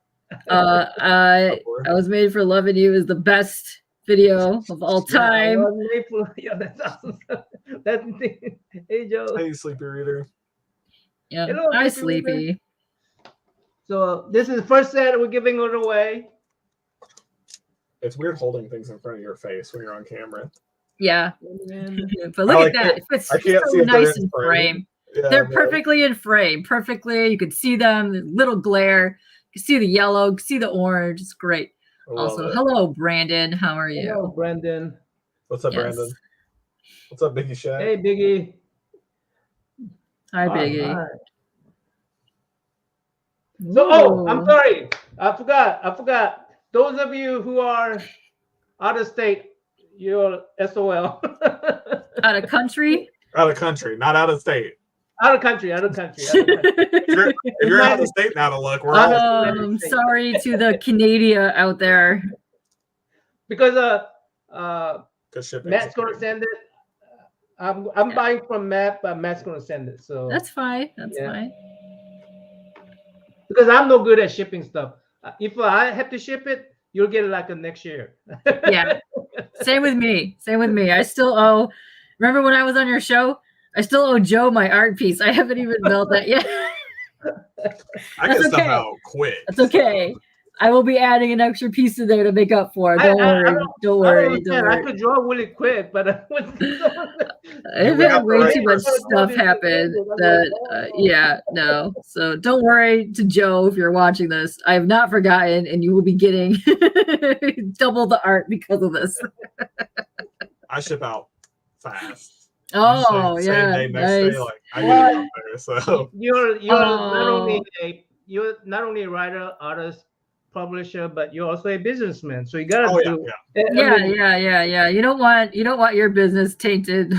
I Was Made for Loving You is the best video of all time. Yeah, that's awesome. That's the thing. Hey, Joe. Hey, sleepy reader. Yeah. Hello, Hi, Sleepy Sleepy. So this is the first set. We're giving it away. It's weird holding things in front of your face when you're on camera. Yeah. And But look I at that. It's I can't so see if they're nice in in frame. frame. Yeah, They're no. perfectly in frame. Perfectly. You can see them. The little glare. You can see the yellow. You can see the orange. It's great. I love Also, it. hello, Brandon. How are you? hello, Brendan. What's up, Yes. Brandon? What's up, Biggie Shaq? Hey, Biggie. Hi, All Biggie. right. So, I'm Ooh. sorry. I forgot. Those of you who are out of state, you're SOL. Out of country. Out of country, not out of state. Out of country. If you're out of state now to look, we're all I'm sorry to the Canada out there. Because good shit. Matt's gonna send it. I'm buying from Matt, but Matt's gonna send it. So That's fine. That's Yeah. fine. because I'm no good at shipping stuff. If I have to ship it, you'll get it like a next year. Yeah. Same with me. Same with me. I still owe. Remember when I was on your show? I still owe Joe my art piece. I haven't even mailed that yet. I That's get stuff okay. out quick. That's okay. I will be adding an extra piece in there to make up for it. Don't worry. Don't worry. Don't I worry. could draw really quick, but I've We had got way the too much right stuff happen that, yeah, no. So don't worry to Joe if you're watching this. I have not forgotten, and you will be getting double the art because of this. I ship out fast. Oh, Same yeah. day, next day, Nice. like I get it out there. So you're Oh. not only a writer, artist, publisher, but you're also a businessman. So you gotta oh yeah, do. yeah. I mean, Yeah. You don't want your business tainted.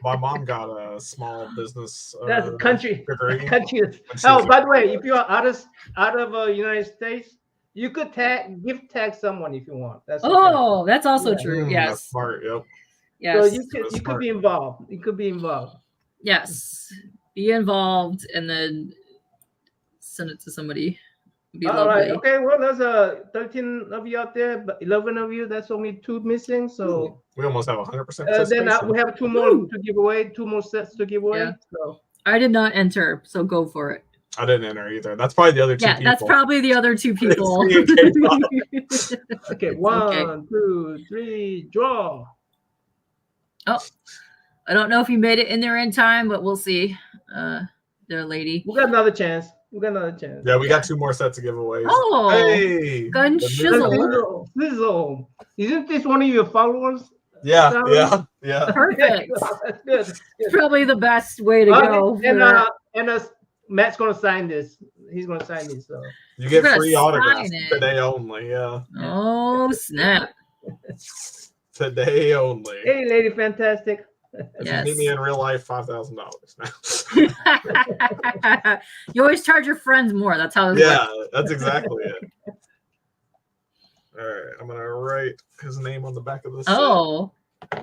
My mom got a small business that's country. degree. Country. when she Oh, was by the way, if you're an artist out of United States, you could gift tag someone if you want. That's okay. Oh, that's also Yeah. true. That's Yes. smart. Yep. So Yes. you That's could smart. be involved. You could be involved. Yes. Be involved and then send it to somebody. Be All lovely. right. Okay. Well, there's 13 of you out there, but 11 of you. That's only 2 missing. So We almost have 100% then participation. we have 2 more Woo. to give away. 2 more sets to give away. Yeah. So I did not enter, so go for it. I didn't enter either. That's probably the other two Yeah, people. that's probably the other 2 people. me and K-pop. okay. 1, 2, 3, draw. Oh, I don't know if you made it in there in time, but we'll see. There, lady. We got another chance. Yeah, we got 2 more sets of giveaways. Oh, Hey, gun the shizzle. new- Sizzle. Isn't this one of your followers? Yeah, Sorry. yeah. Perfect. That's good. It's probably the best way to go. Okay, for that. and Matt's gonna sign this. He's gonna sign this. So You get gonna free autographs sign it. today only. Yeah, Oh, snap. today only. hey, Lady Fantastic. If Yes. you meet me in real life, $5,000 now. You always charge your friends more. That's how it Yeah, works. that's exactly it. All right, I'm gonna write his name on the back of this. Oh,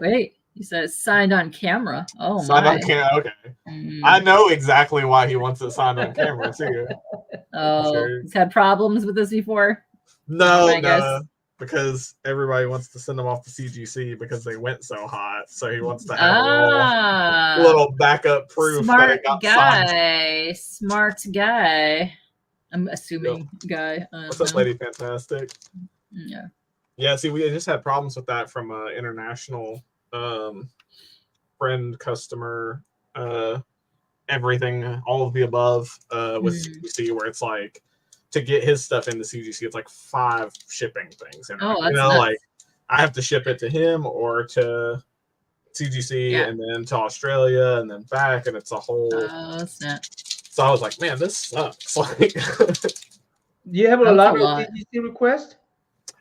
wait. He says signed on camera. Oh, Signed my. on camera. Okay, Mm. I know exactly why he wants it signed on camera too. Oh, Sure. he's had problems with this before. No, I guess. because everybody wants to send them off to CGC because they went so hot. So he wants to have a little backup proof that Smart it got signed. guy. Smart guy. I'm assuming guy. I don't What's up, know. Lady Fantastic? Yeah. Yeah, see, we just had problems with that from international friend, customer, everything, all of the above with CGC, where it's like to get his stuff into CGC, it's like 5 shipping things. And Oh, that's you know, nuts. like I have to ship it to him or to CGC Yeah. and then to Australia and then back, and it's a whole. Oh, snap. So I was like, man, this sucks. Like, Do you have a That's lot a of lot. CGC requests?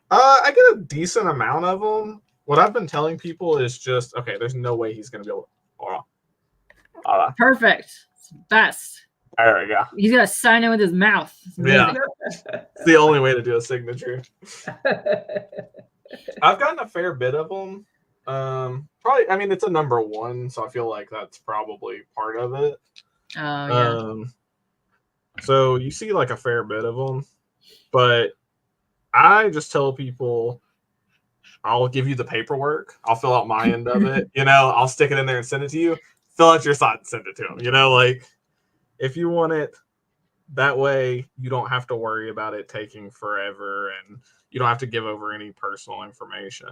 I get a decent amount of them. What I've been telling people is just, okay, there's no way he's going to be able to. Perfect. It's the best. There we go. He's gonna sign it with his mouth. It's Yeah. amazing. It's the only way to do a signature. I've gotten a fair bit of them. Probably, I mean, it's a number 1, so I feel like that's probably part of it. Oh yeah. So you see like a fair bit of them, but I just tell people, I'll give you the paperwork. I'll fill out my end of it. You know, I'll stick it in there and send it to you. Fill out your side and send it to them. You know, like if you want it that way, you don't have to worry about it taking forever and you don't have to give over any personal information.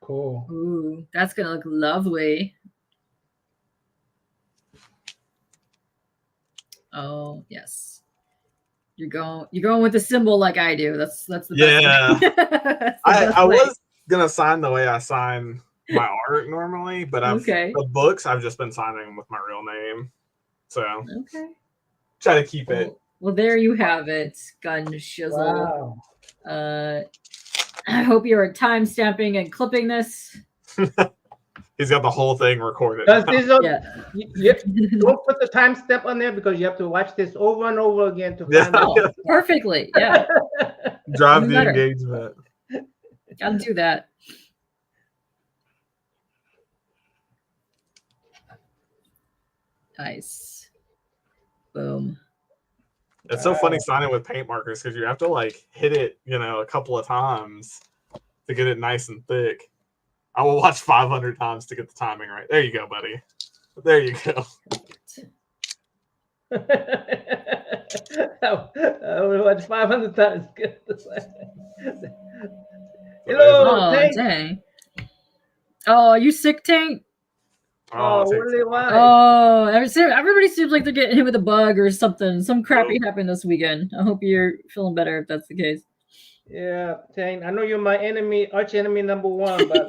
Cool. Ooh, that's gonna look lovely. Oh yes. You're going with the symbol like I do. That's the Yeah. best. That's the I best way. was gonna sign the way I sign my art normally, but Okay. the books I've just been signing with my real name. So Okay. try to keep it. Well, there you have it, Gun Shizzle. Wow. I hope you're time stamping and clipping this. He's got the whole thing recorded. Does this, Yeah. don't put the timestamp on there because you have to watch this over and over again to Yeah. find out. Perfectly. Yeah. Drive Even the better. engagement. Gotta do that. Nice. Boom. It's so funny signing with paint markers because you have to like hit it, a couple of times to get it nice and thick. I will watch 500 times to get the timing right. There you go, buddy. There you go. I will watch 500 times. Hello, Oh, Tank. dang. Oh, are you sick, Tank? Oh, Tank. really? Why? Oh, everybody seems like they're getting hit with a bug or something. Some crappy happened this weekend. I hope you're feeling better if that's the case. Yeah, Tank. I know you're my enemy, arch enemy number one, but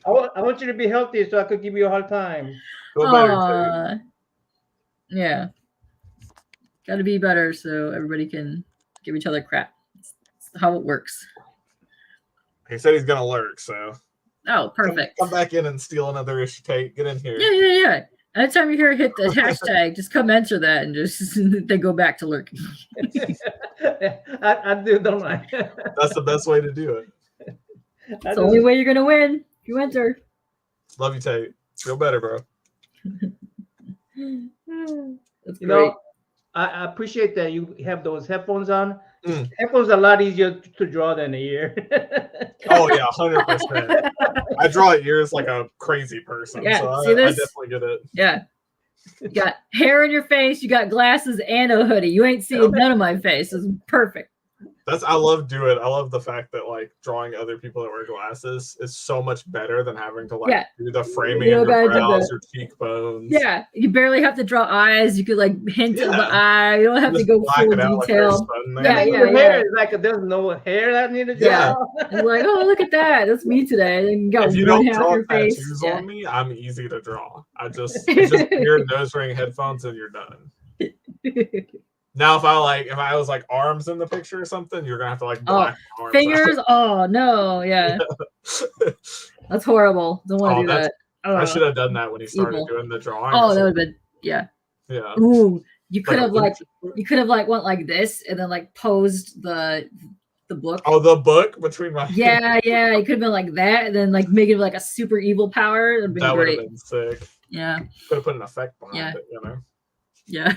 I want you to be healthy so I could give you a hard time. Feel better, Tank. Yeah. Got to be better so everybody can give each other crap. That's how it works. He said he's gonna lurk, so. Oh, perfect. Come back in and steal another issue, Tate. Get in here. Yeah. Anytime you hear hit the hashtag, just come enter that and just they go back to lurking. I do, don't I? That's the best way to do it. That's the only way you're gonna win if you enter. Love you, Tate. Feel better, bro. That's great. I appreciate that you have those headphones on. Headphones are a lot easier to draw than a ear. Oh yeah, 100%. I draw ears like a crazy person, so I definitely get it. Yeah, you got hair in your face, you got glasses, and a hoodie. You ain't seeing none of my face. It's perfect. I love doing. I love the fact that like drawing other people that wear glasses is so much better than having to do the framing of your brows or cheekbones. Yeah, you barely have to draw eyes. You could like hint at the eye. You don't have to go full detail. Hair is like there's no hair that needed to draw. Yeah, it's like, oh, look at that. That's me today. And you got if you don't draw tattoos on me, I'm easy to draw. It's just weird nose ring headphones and you're done. Now, if I was like arms in the picture or something, you're gonna have to like black arms fingers. Oh no, yeah, that's horrible. Don't want to do that. I should have done that when he started doing the drawing. Oh, that would have been yeah. Ooh, you could have went like this and then like posed the book. Oh, the book between my yeah. You could have been like that and then like make it like a super evil power. That'd been that great. Would have been sick. Yeah, could have put an effect behind it. Yeah.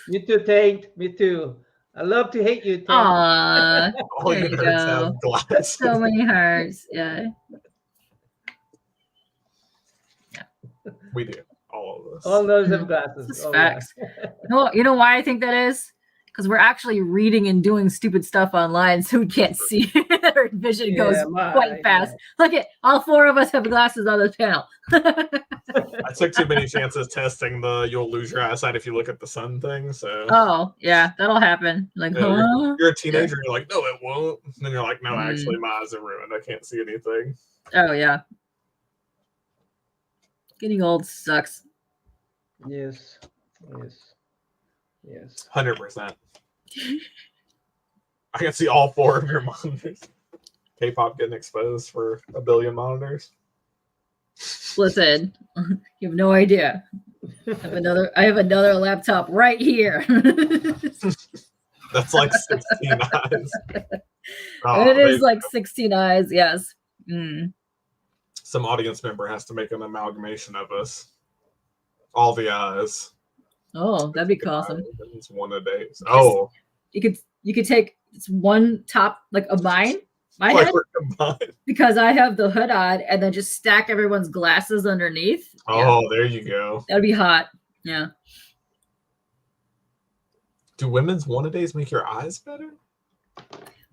Me too, Tate. Me too. I love to hate you, Tate. Aww. All your nerds have glasses. So many hearts. Yeah. We do. All of us. All those have glasses. This is facts. You know why I think that is? Because we're actually reading and doing stupid stuff online, so we can't see. Our vision goes quite fast. Look at all four of us have glasses on this panel. I took too many chances testing the you'll lose your eyesight if you look at the sun thing. So that'll happen. Like, you're a teenager, you're like, no, it won't. And then you're like, no, actually, my eyes are ruined. I can't see anything. Oh yeah. Getting old sucks. Yes. 100%. I can see all four of your monitors. K-pop getting exposed for 1 billion monitors. Listen, you have no idea. I have another laptop right here. That's like 16 eyes. It is like 16 eyes, yes. Some audience member has to make an amalgamation of us. All the eyes. Oh, that'd be awesome. It's one a day. Oh. You could take one top like of mine. My head, because I have the hood on, and then just stack everyone's glasses underneath. Oh, there you go. That'd be hot. Yeah. Do women's one-a-days make your eyes better?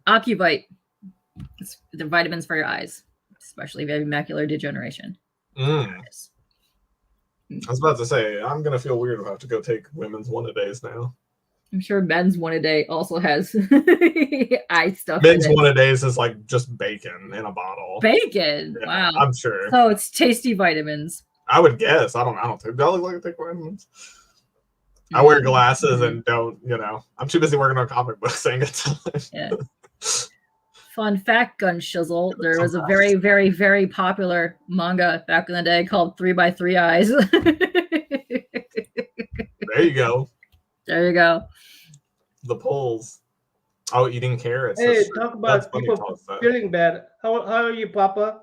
Ocuvite. They're vitamins for your eyes, especially if you have macular degeneration. I was about to say, I'm going to feel weird if I have to go take women's one-a-days now. I'm sure men's one-a-day also has eye stuff. Men's one-a-days is like just bacon in a bottle. Bacon? Yeah, wow. I'm sure. So it's tasty vitamins. I would guess. I don't think. Do I look like I take vitamins? I wear glasses and don't, I'm too busy working on comic books saying it. Yeah. Fun fact, Gun Shizzle, there was a very, very, very popular manga back in the day called 3x3 Eyes. There you go. There you go. The polls. Oh, eating carrots. Hey, That's true. talk That's about funny people to say. feeling bad. How are you, Papa?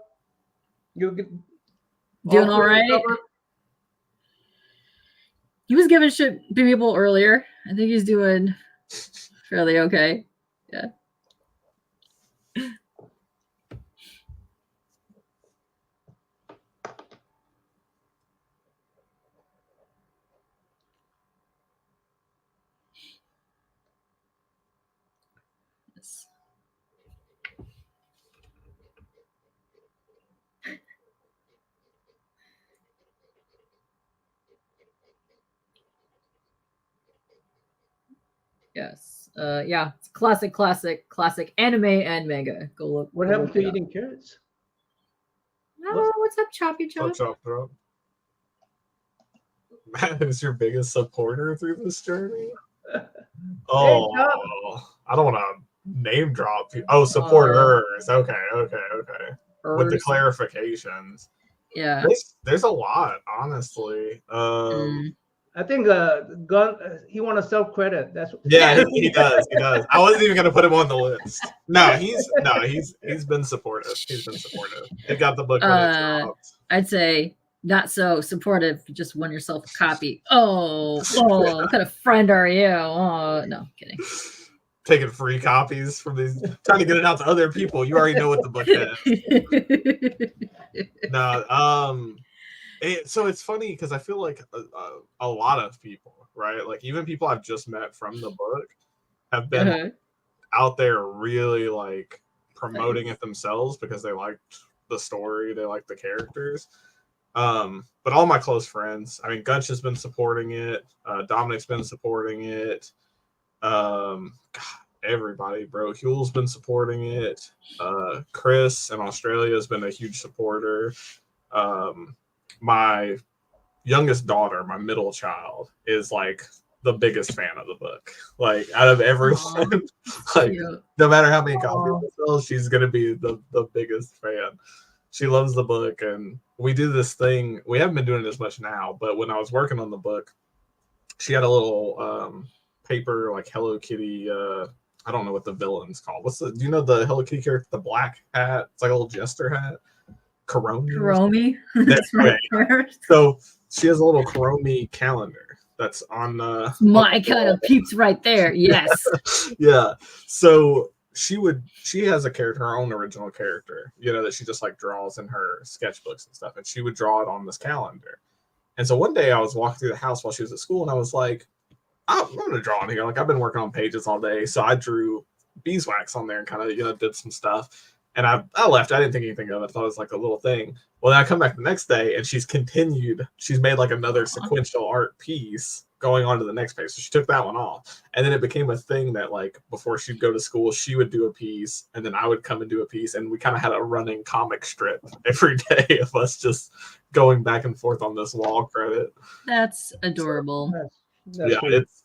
You Doing all clear, right. recovered? He was giving shit to people earlier. I think he's doing fairly okay. Yeah. Yes. Yes. Yeah. It's classic anime and manga. Go look. What go happened look to it up. eating carrots? Oh, what's up, Choppy Chop? Chop, chop. Matt is your biggest supporter through this journey. Oh, I don't want to name drop. Oh, supporters. Okay. With the clarifications. Yeah. There's a lot, honestly. I think he want to self credit. That's Yeah, he does. I wasn't even gonna put him on the list. No, he's been supportive. He's been supportive. He got the book when it dropped. I'd say not so supportive. You just won yourself a copy. What kind of friend are you? Oh, no, kidding. Taking free copies from these, trying to get it out to other people. You already know what the book is. No, so it's funny because I feel like a lot of people, right? Like even people I've just met from the book have been out there really like promoting it themselves because they liked the story, they liked the characters. But all my close friends, I mean, Gunch has been supporting it. Dominic's been supporting it. God, everybody, bro. Huel's been supporting it. Chris in Australia has been a huge supporter. My youngest daughter, my middle child, is like the biggest fan of the book. Like out of everyone, like no matter how many copies it sells, she's gonna be the biggest fan. She loves the book, and we do this thing. We haven't been doing it as much now, but when I was working on the book, she had a little paper like Hello Kitty. I don't know what the villain's called. Do you know the Hello Kitty character, the black hat? It's like a little jester hat. Kuromi. That's right. So she has a little Kuromi calendar that's on my kind of peeps right there. Yes. Yeah. So she has a character, her own original character, that she just like draws in her sketchbooks and stuff, and she would draw it on this calendar. And so one day I was walking through the house while she was at school, and I was like, I'm gonna draw on here. Like I've been working on pages all day, so I drew beeswax on there and kind of did some stuff. And I left. I didn't think anything of it. I thought it was like a little thing. Well, then I come back the next day and she's continued. She's made like another sequential art piece going on to the next page. So she took that one off. And then it became a thing that like before she'd go to school, she would do a piece and then I would come and do a piece. And we kind of had a running comic strip every day of us just going back and forth on this wall credit. That's adorable. Yeah,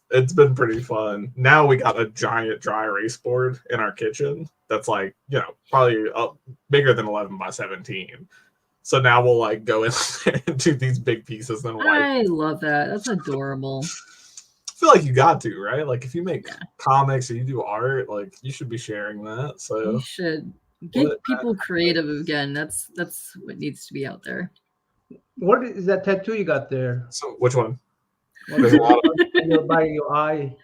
it's been pretty fun. Now we got a giant dry erase board in our kitchen that's like, probably bigger than 11 by 17. So now we'll like go in there and do these big pieces. Then I love that. That's adorable. I feel like you got to, right? Like if you make comics or you do art, like you should be sharing that. So you should get people creative again. That's what needs to be out there. What is that tattoo you got there? So which one? There's a lot of by your eye.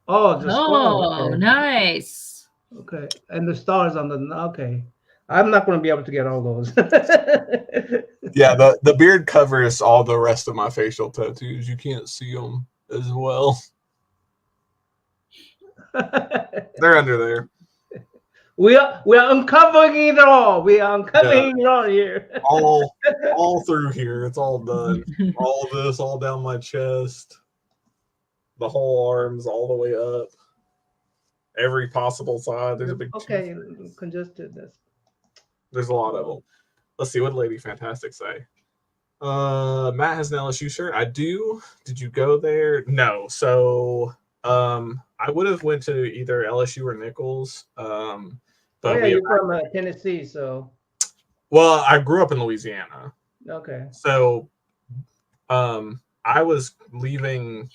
Oh, the skull. Okay. Nice. Okay, and the stars on the. Okay, I'm not going to be able to get all those. Yeah, the beard covers all the rest of my facial tattoos. You can't see them as well. They're under there. We are uncovering it all. We are uncovering it all here. all through here. It's all done. All of this, all down my chest. The whole arms all the way up. Every possible side. There's a big congested. There's a lot of them. Let's see what Lady Fantastic say. Matt has an LSU shirt. I do. Did you go there? No. So I would have went to either LSU or Nichols. But you're from Tennessee, so. Well, I grew up in Louisiana. Okay. So, I was leaving,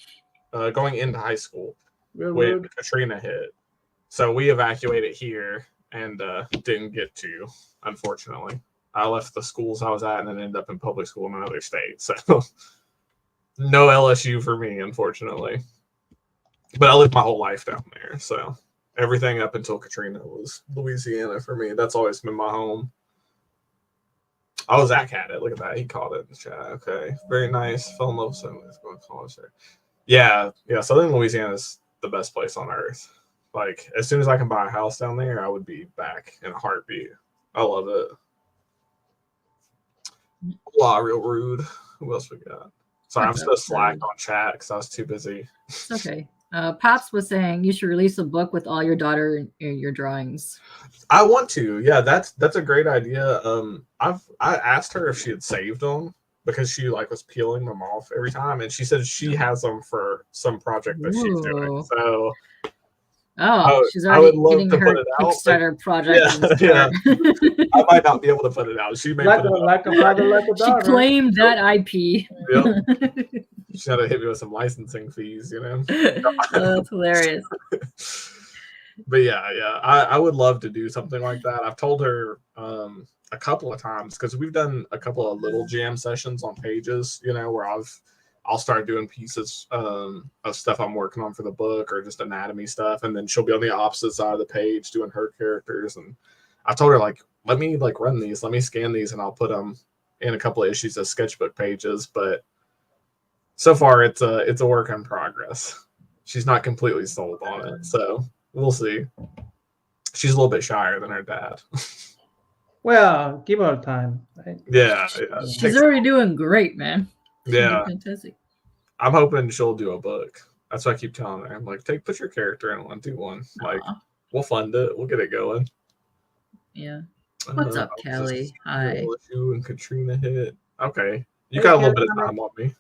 going into high school, Real when rude. Katrina hit. So we evacuated here and didn't get to, unfortunately. I left the schools I was at and then ended up in public school in another state. So no LSU for me, unfortunately. But I lived my whole life down there. So everything up until Katrina was Louisiana for me. That's always been my home. Oh, Zach had it. Look at that. He called it in the chat. Okay. Very nice. Fell in love with going to college there. Yeah. Southern Louisiana is the best place on earth. Like, as soon as I can buy a house down there, I would be back in a heartbeat. I love it. Wow, real rude. Who else we got? Sorry, I'm still slacked on chat because I was too busy. It's okay. Pops was saying you should release a book with all your daughter and your drawings. I want to. Yeah, that's a great idea. I asked her if she had saved them because she was peeling them off every time, and she said she has them for some project that she's doing. So. She's already getting to her Kickstarter project. Yeah. I might not be able to put it out. She may put it out. Like a father, like a daughter. She claimed that IP. Yep. She's got to hit me with some licensing fees, That's hilarious. But yeah, I would love to do something like that. I've told her a couple of times because we've done a couple of little jam sessions on pages, where I'll start doing pieces of stuff I'm working on for the book or just anatomy stuff. And then she'll be on the opposite side of the page doing her characters. And I told her, let me run these, let me scan these, and I'll put them in a couple of issues as sketchbook pages. But so far it's a work in progress. She's not completely sold on it. So we'll see. She's a little bit shyer than her dad. Well, give her time. Right? Yeah. She's already doing great, man. Yeah. Fantastic. I'm hoping she'll do a book. That's what I keep telling her. I'm like, put your character in one, do one. We'll fund it. We'll get it going. Yeah. What's up, Kelly? Hi. You and Katrina hit. Okay. You got a little bit of time on me.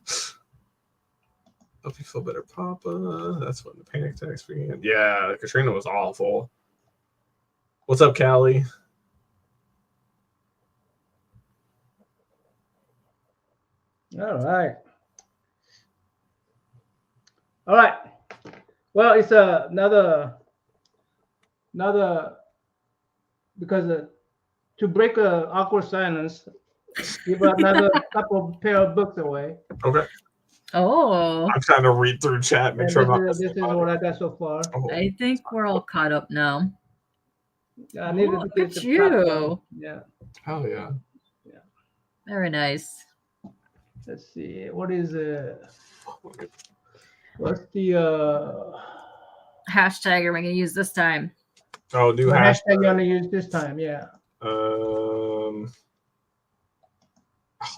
Hope you feel better, Papa. That's when the panic attacks began. Yeah, Katrina was awful. What's up, Callie? All right. Well, it's another because to break an awkward silence, give another couple pair of books away. Okay. Oh. I'm trying to read through chat, make sure I'm not. This is what I got so far. Oh. I think we're all caught up now. I needed to look get at the you. platform. Yeah. Oh yeah. Very nice. Let's see. What is what's the hashtag are we gonna use this time? Oh, new hashtag you're gonna use this time? Yeah.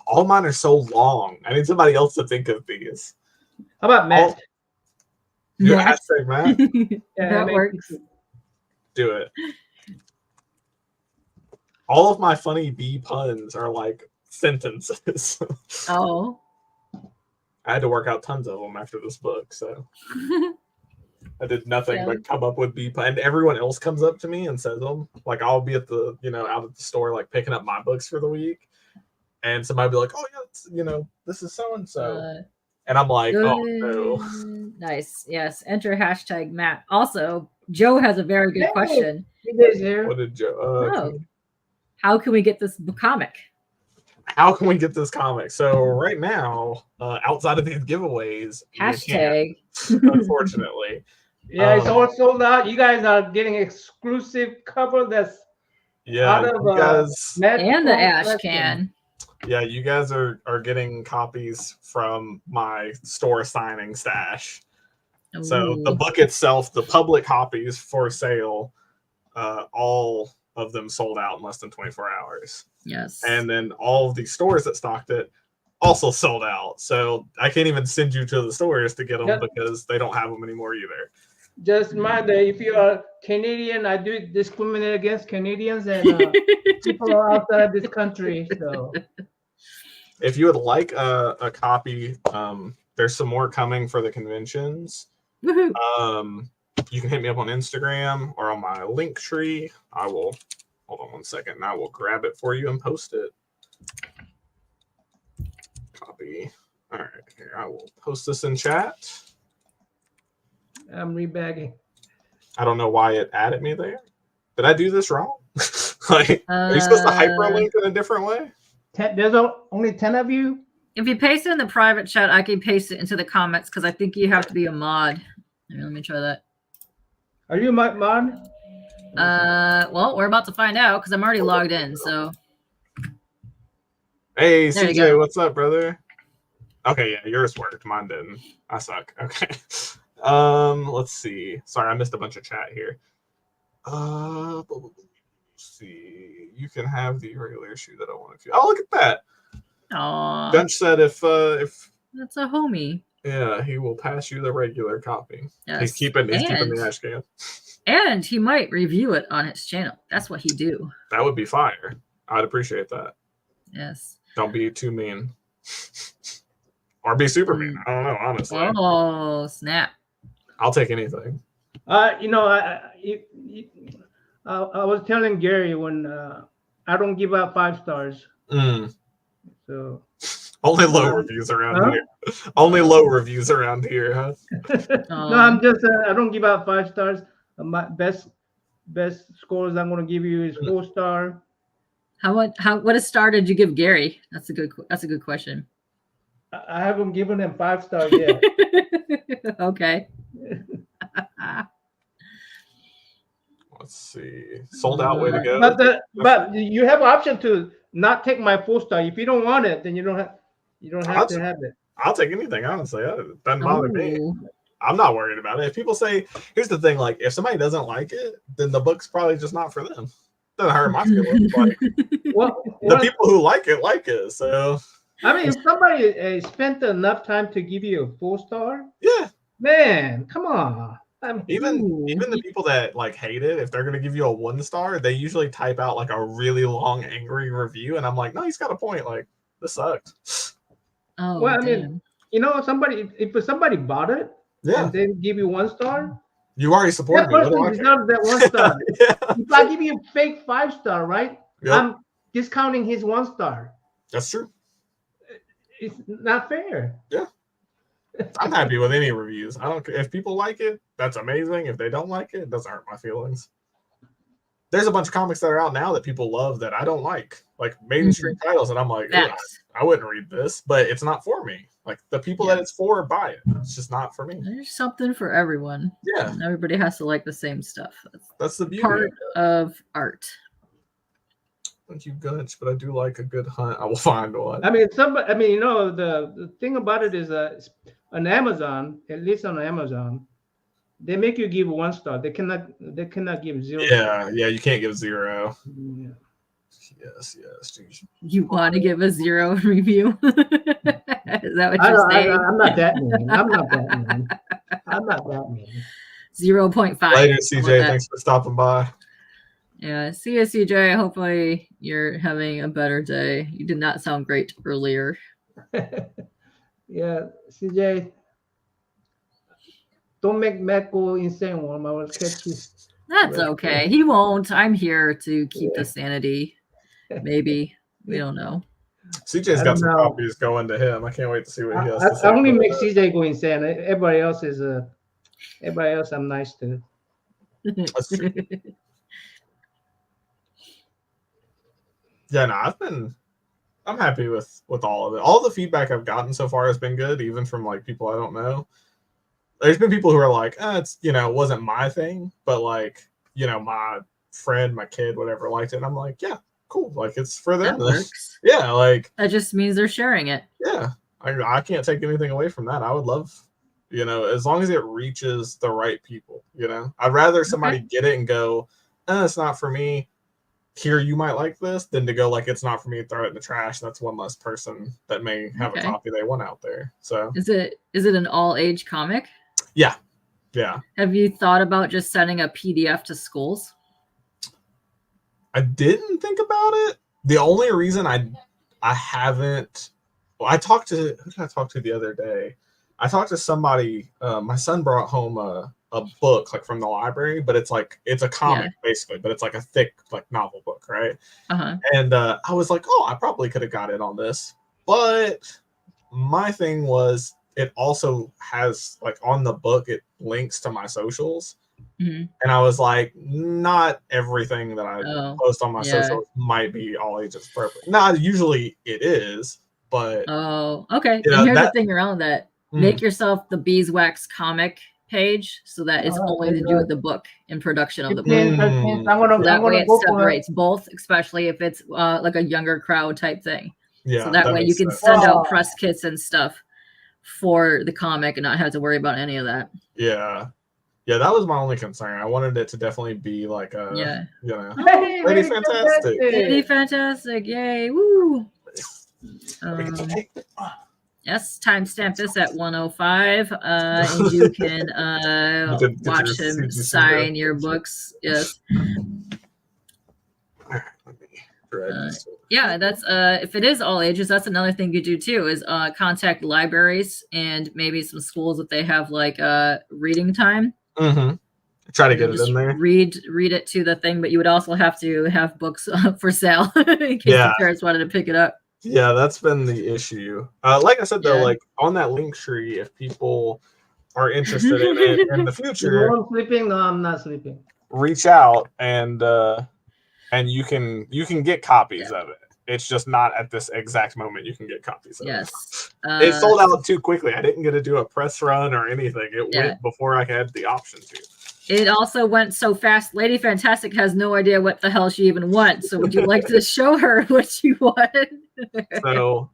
All mine are so long. I need somebody else to think of these. How about Matt? Your hashtag Matt. Yeah, that works. Do it. All of my funny bee puns are sentences. Oh. I had to work out tons of them after this book, so I did nothing but come up with bee puns. And everyone else comes up to me and says them. I'll be at the out at the store picking up my books for the week, and somebody will be like, "Oh yeah, this is so and so," and I'm like, "Oh no." Nice. Yes. Enter hashtag Matt. Also, Joe has a very good question. What did Joe? How can we get this comic? How can we get this comic? So right now, outside of these giveaways, hashtag, unfortunately. Yeah, it's all sold out. You guys are getting exclusive cover that's out of you guys, and the ash can. Yeah, you guys are getting copies from my store signing stash. Ooh. So the book itself, the public copies for sale, all of them sold out in less than 24 hours. Yes. And then all of the stores that stocked it also sold out. So I can't even send you to the stores to get them because they don't have them anymore either. Just mind that if you are Canadian, I do discriminate against Canadians and people outside this country. So if you would like a copy, there's some more coming for the conventions. You can hit me up on Instagram or on my link tree. I will hold on one second and I will grab it for you and post it. Copy. All right, here I will post this in chat. I'm rebagging. I don't know why it added me there. Did I do this wrong? Like, are you supposed to hyperlink in a different way? There's only 10 of you? If you paste it in the private chat, I can paste it into the comments because I think you have to be a mod. Let me try that. Are you a mod? Well, we're about to find out because I'm already logged in. So, hey, CJ, what's up, brother? Okay, yeah, yours worked. Mine didn't. I suck. Okay. Let's see. Sorry, I missed a bunch of chat here. Let's see. You can have the regular issue that I want to. Oh, look at that. Aww. Dunch said if that's a homie. Yeah, he will pass you the regular copy. Yes. He's keeping the ash can. And he might review it on his channel. That's what he do. That would be fire. I'd appreciate that. Yes. Don't be too mean. Or be super mean. I don't know, honestly. Oh, snap. I'll take anything. You know, I was telling Gary when I don't give out 5 stars. So only low reviews around here. Only low reviews around here, huh? No, I'm just I don't give out 5 stars. My best scores I'm going to give you is 4 star. What a star did you give Gary? That's a good question. I haven't given him 5 stars yet. Okay. Let's see. Sold out. Way to go. But you have an option to not take my 4 star. If you don't want it, then you don't have to have it. I'll take anything, honestly. It doesn't bother me. I'm not worried about it. If people say, here's the thing, like if somebody doesn't like it, then the book's probably just not for them. Doesn't hurt my feelings. Like the people who like it. So I mean, if somebody spent enough time to give you a 4 star, yeah, man, come on. Even the people that like hate it, if they're gonna give you a 1 star, they usually type out like a really long angry review, and I'm like, no, he's got a point. Like this sucked. Oh, well, I mean, you know, if somebody bought it, and they give you 1 star, you already supported me. That person deserves that 1 star. If I give you a fake 5 star, right? Yep. I'm discounting his 1 star. That's true. It's not fair. Yeah. I'm happy with any reviews. I don't care if people like it. That's amazing. If they don't like it, it doesn't hurt my feelings. There's a bunch of comics that are out now that people love that I don't like mainstream titles, and I'm like, I wouldn't read this, but it's not for me. Like the people that it's for buy it. It's just not for me. There's something for everyone. Yeah, and everybody has to like the same stuff. That's the beauty. Part of art. Thank you, Gunch, but I do like a good hunt. I will find one. I mean, you know, the thing about it is on Amazon, at least on Amazon, they make you give 1 star. They cannot give 0. Yeah, you can't give 0. Yeah. Yes. You want to give a 0 review? Is that what you're saying? I'm not that mean. I'm not that mean. 0.5. Later, CJ. Thanks for stopping by. Yeah, see you, CJ. Hopefully you're having a better day. You did not sound great earlier. Yeah, CJ. Don't make Matt go insane, Worm. I will catch you. That's okay. He won't. I'm here to keep the sanity. Maybe. We don't know. CJ's got some copies going to him. I can't wait to see what he has to say. I only make CJ go insane. Everybody else I'm nice to. That's true. Yeah, no, I'm happy with all of it. All the feedback I've gotten so far has been good, even from like people I don't know. There's been people who are like, it's, you know, it wasn't my thing, but like, you know, my friend, my kid, whatever liked it. And I'm like, yeah, cool. Like it's for them. That works. Yeah, like that just means they're sharing it. Yeah. I can't take anything away from that. I would love, you know, as long as it reaches the right people, you know. I'd rather somebody get it and go, it's not for me. Here, you might like this, than to go like it's not for me, throw it in the trash. That's one less person that may have a copy they want out there. So is it an all age comic? Yeah. Have you thought about just sending a PDF to schools? I didn't think about it. The only reason I haven't, well, who did I talk to the other day? I talked to somebody. My son brought home a book like from the library, but it's a comic basically, but it's like a thick like novel book, right? And I was like, I probably could have got in on this, but my thing was it also has like on the book, it links to my socials. Mm-hmm. And I was like, not everything that I post on my yeah. socials might be all ages appropriate. Not usually it is, but oh, okay. you know, And here's the that- thing around that: make yourself the Beeswax comic page so that it's only to do with the book and production of the book. I'm gonna, So that I'm way gonna it go for it. separates both, especially if it's like a younger crowd type thing. Yeah, so that way you makes can sense. send out press kits and stuff for the comic and not have to worry about any of that. Yeah. Yeah, that was my only concern. I wanted it to definitely be like a, Yeah. you know, Hey, Lady Fantastic. Lady Fantastic, yay, woo! Yes, timestamp this at 1:05, and you can watch him sign your books. Yes. Yeah, that's if it is all ages, that's another thing you do too, is contact libraries and maybe some schools if they have like reading time. Mm-hmm. Try to get it in there. Read it to the thing, but you would also have to have books for sale in case the parents wanted to pick it up. Yeah, that's been the issue. Like I said though, like on that link tree, if people are interested in it in the future, I'm sleeping. No, I'm not sleeping. Reach out and you can get copies of it. It's just not at this exact moment you can get copies of it. It sold out too quickly. I didn't get to do a press run or anything. It went before I had the option to. It also went so fast. Lady Fantastic has no idea what the hell she even wants. So would you like to show her what you want? So,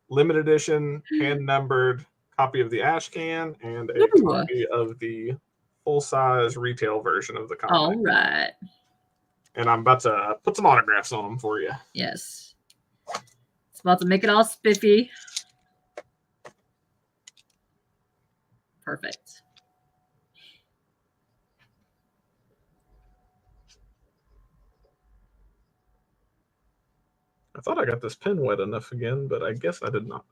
limited edition, hand numbered copy of the ash can and a copy of the full size retail version of the comic. All right. And I'm about to put some autographs on them for you. Yes. It's about to make it all spiffy. Perfect. I thought I got this pen wet enough again, but I guess I did not.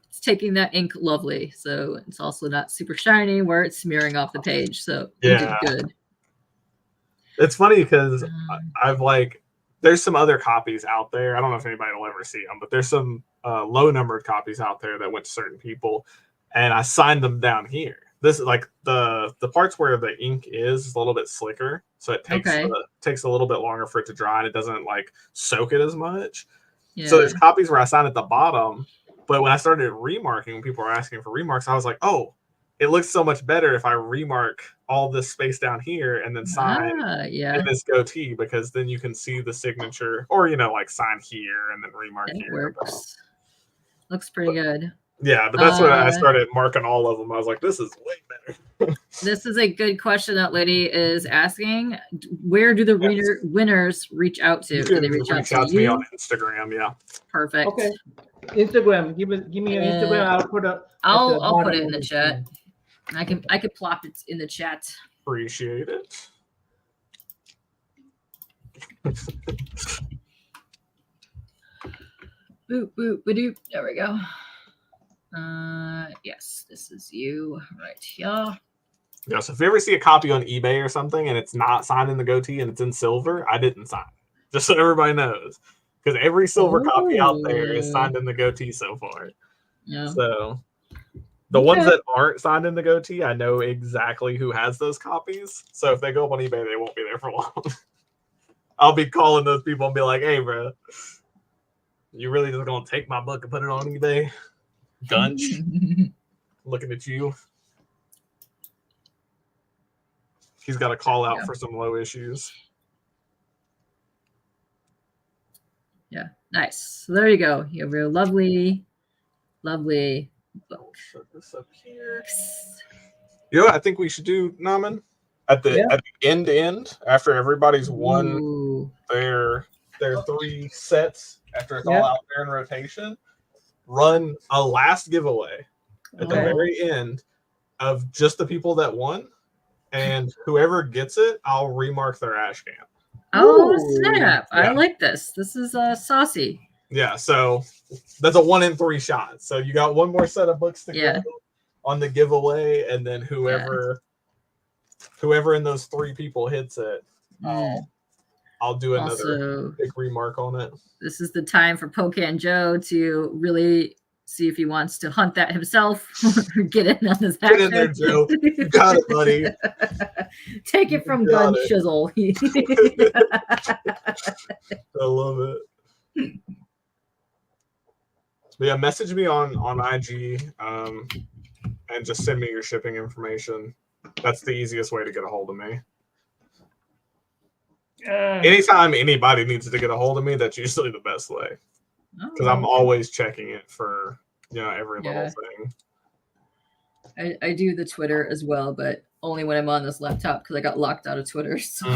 It's taking that ink lovely, so it's also not super shiny where it's smearing off the page. So you did good. It's funny because I've there's some other copies out there. I don't know if anybody will ever see them, but there's some low numbered copies out there that went to certain people, and I signed them down here. This is like the parts where the ink is a little bit slicker, so it takes a little bit longer for it to dry, and it doesn't like soak it as much. So there's copies where I sign at the bottom, but when I started remarking, when people were asking for remarks, I was like, oh, it looks so much better if I remark all this space down here and then sign in this goatee, because then you can see the signature, or like sign here and then remark here. Looks pretty good. Yeah, but that's when I started marking all of them. I was like, this is way better. This is a good question that Liddy is asking. Where do the winners reach out to? Do they reach out to me on Instagram? Yeah. Perfect. Okay. Instagram. Give me your Instagram. I'll put it in the chat. I can plop it in the chat. Appreciate it. Boop boop badoop. There we go. Yes, this is you right here. Yeah, so if you ever see a copy on eBay or something and it's not signed in the goatee and it's in silver, I didn't sign. Just so everybody knows. Because every silver copy out there is signed in the goatee so far. Yeah. So the ones that aren't signed in the goatee, I know exactly who has those copies. So if they go up on eBay, they won't be there for long. I'll be calling those people and be like, hey, bro, you really just going to take my book and put it on eBay? Gunch. Looking at you. He's got a call out for some low issues. Yeah, nice. So there you go. You have your lovely book. Put this up here. You know what I think we should do, Naman? At the end, after everybody's won their 3 sets, after it's all out there in rotation, run a last giveaway at the very end of just the people that won, and whoever gets it, I'll remark their ash can. Oh, snap. I like this. This is saucy. Yeah, so that's a 1 in 3 shot. So you got one more set of books to go on the giveaway, and then whoever in those 3 people hits it, I'll do another Also, big remark on it. This is the time for Pocan Joe to really see if he wants to hunt that himself or get in on this action. Get in there, Joe. You got it, buddy. Take it from Gun Shizzle. I love it. But yeah, message me on IG and just send me your shipping information. That's the easiest way to get a hold of me. Anytime anybody needs to get a hold of me, that's usually the best way. Because I'm always checking it for every little thing. I do the Twitter as well, but only when I'm on this laptop because I got locked out of Twitter. So. I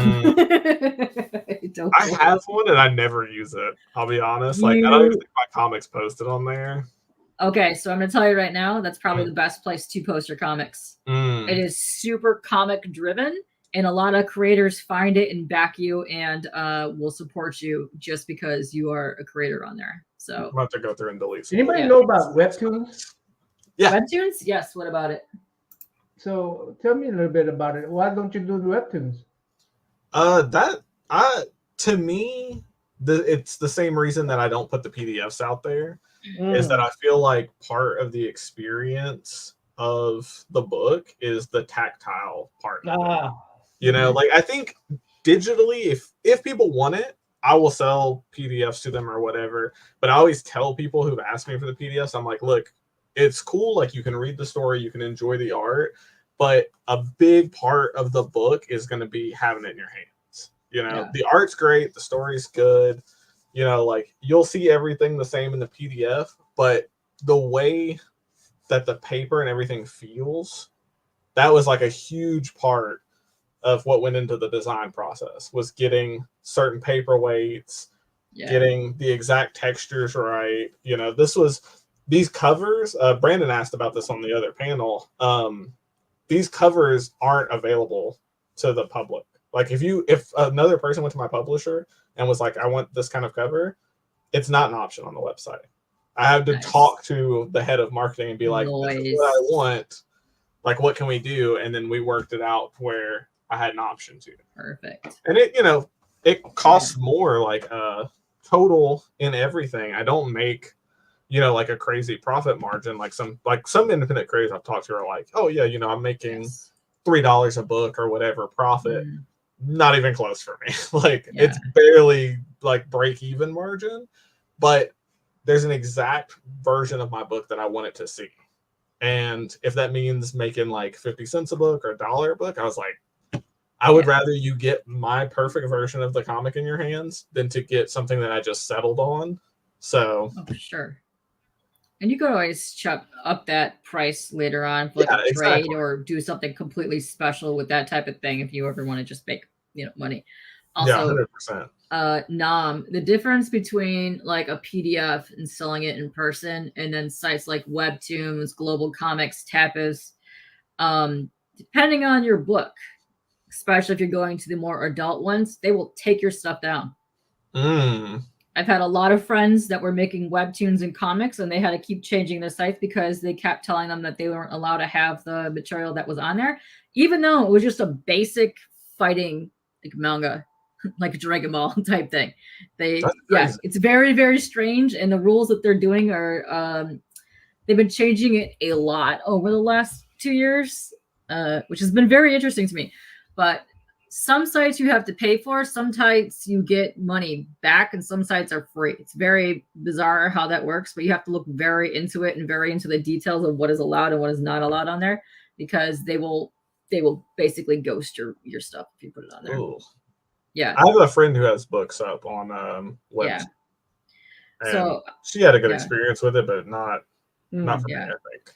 have one and I never use it. I'll be honest. I don't even think my comics posted on there. Okay, so I'm going to tell you right now, that's probably the best place to post your comics. It is super comic driven, and a lot of creators find it and back you and will support you just because you are a creator on there. So I'm about to go through and delete. Anybody know about Webtoons? Yeah. Webtoons? Yes. What about it? So tell me a little bit about it. Why don't you do the Webtoons? To me, it's the same reason that I don't put the PDFs out there. Is that I feel like part of the experience of the book is the tactile part. I think digitally, if people want it, I will sell PDFs to them or whatever. But I always tell people who've asked me for the PDFs, I'm like, look, it's cool. Like, you can read the story, you can enjoy the art, but a big part of the book is going to be having it in your hands. The art's great, the story's good. You'll see everything the same in the PDF, but the way that the paper and everything feels, that was like a huge part of what went into the design process, was getting certain paperweights, getting the exact textures right. These covers, Brandon asked about this on the other panel. These covers aren't available to the public. Like, if another person went to my publisher and was like, I want this kind of cover, it's not an option on the website. I have to talk to the head of marketing and be like, this is what I want. Like, what can we do? And then we worked it out where I had an option to. Perfect. And it costs more, like total in everything. I don't make, like a crazy profit margin. Like some independent creators I've talked to are like, oh yeah, I'm making $3 a book or whatever profit. Not even close for me. It's barely like break even margin, but there's an exact version of my book that I want it to see. And if that means making like 50 cents a book or $1 a book, I was like, I would rather you get my perfect version of the comic in your hands than to get something that I just settled on. So for sure. And you could always chop up that price later on for like a trade or do something completely special with that type of thing if you ever want to just make money. Also, 100%. Nam, the difference between like a PDF and selling it in person and then sites like Webtoons, Global Comics, Tapas, depending on your book, especially if you're going to the more adult ones, they will take your stuff down. I've had a lot of friends that were making Webtoons and comics, and they had to keep changing their sites because they kept telling them that they weren't allowed to have the material that was on there, even though it was just a basic fighting like manga, like Dragon Ball type thing. It's very, very strange, and the rules that they're doing are they've been changing it a lot over the last 2 years, which has been very interesting to me. But some sites you have to pay for, some sites you get money back, and some sites are free. It's very bizarre how that works, but you have to look very into it and very into the details of what is allowed and what is not allowed on there, because they will basically ghost your stuff if you put it on there. Ooh. Yeah. I have a friend who has books up on web. Yeah. So she had a good experience with it, but not for me, I think.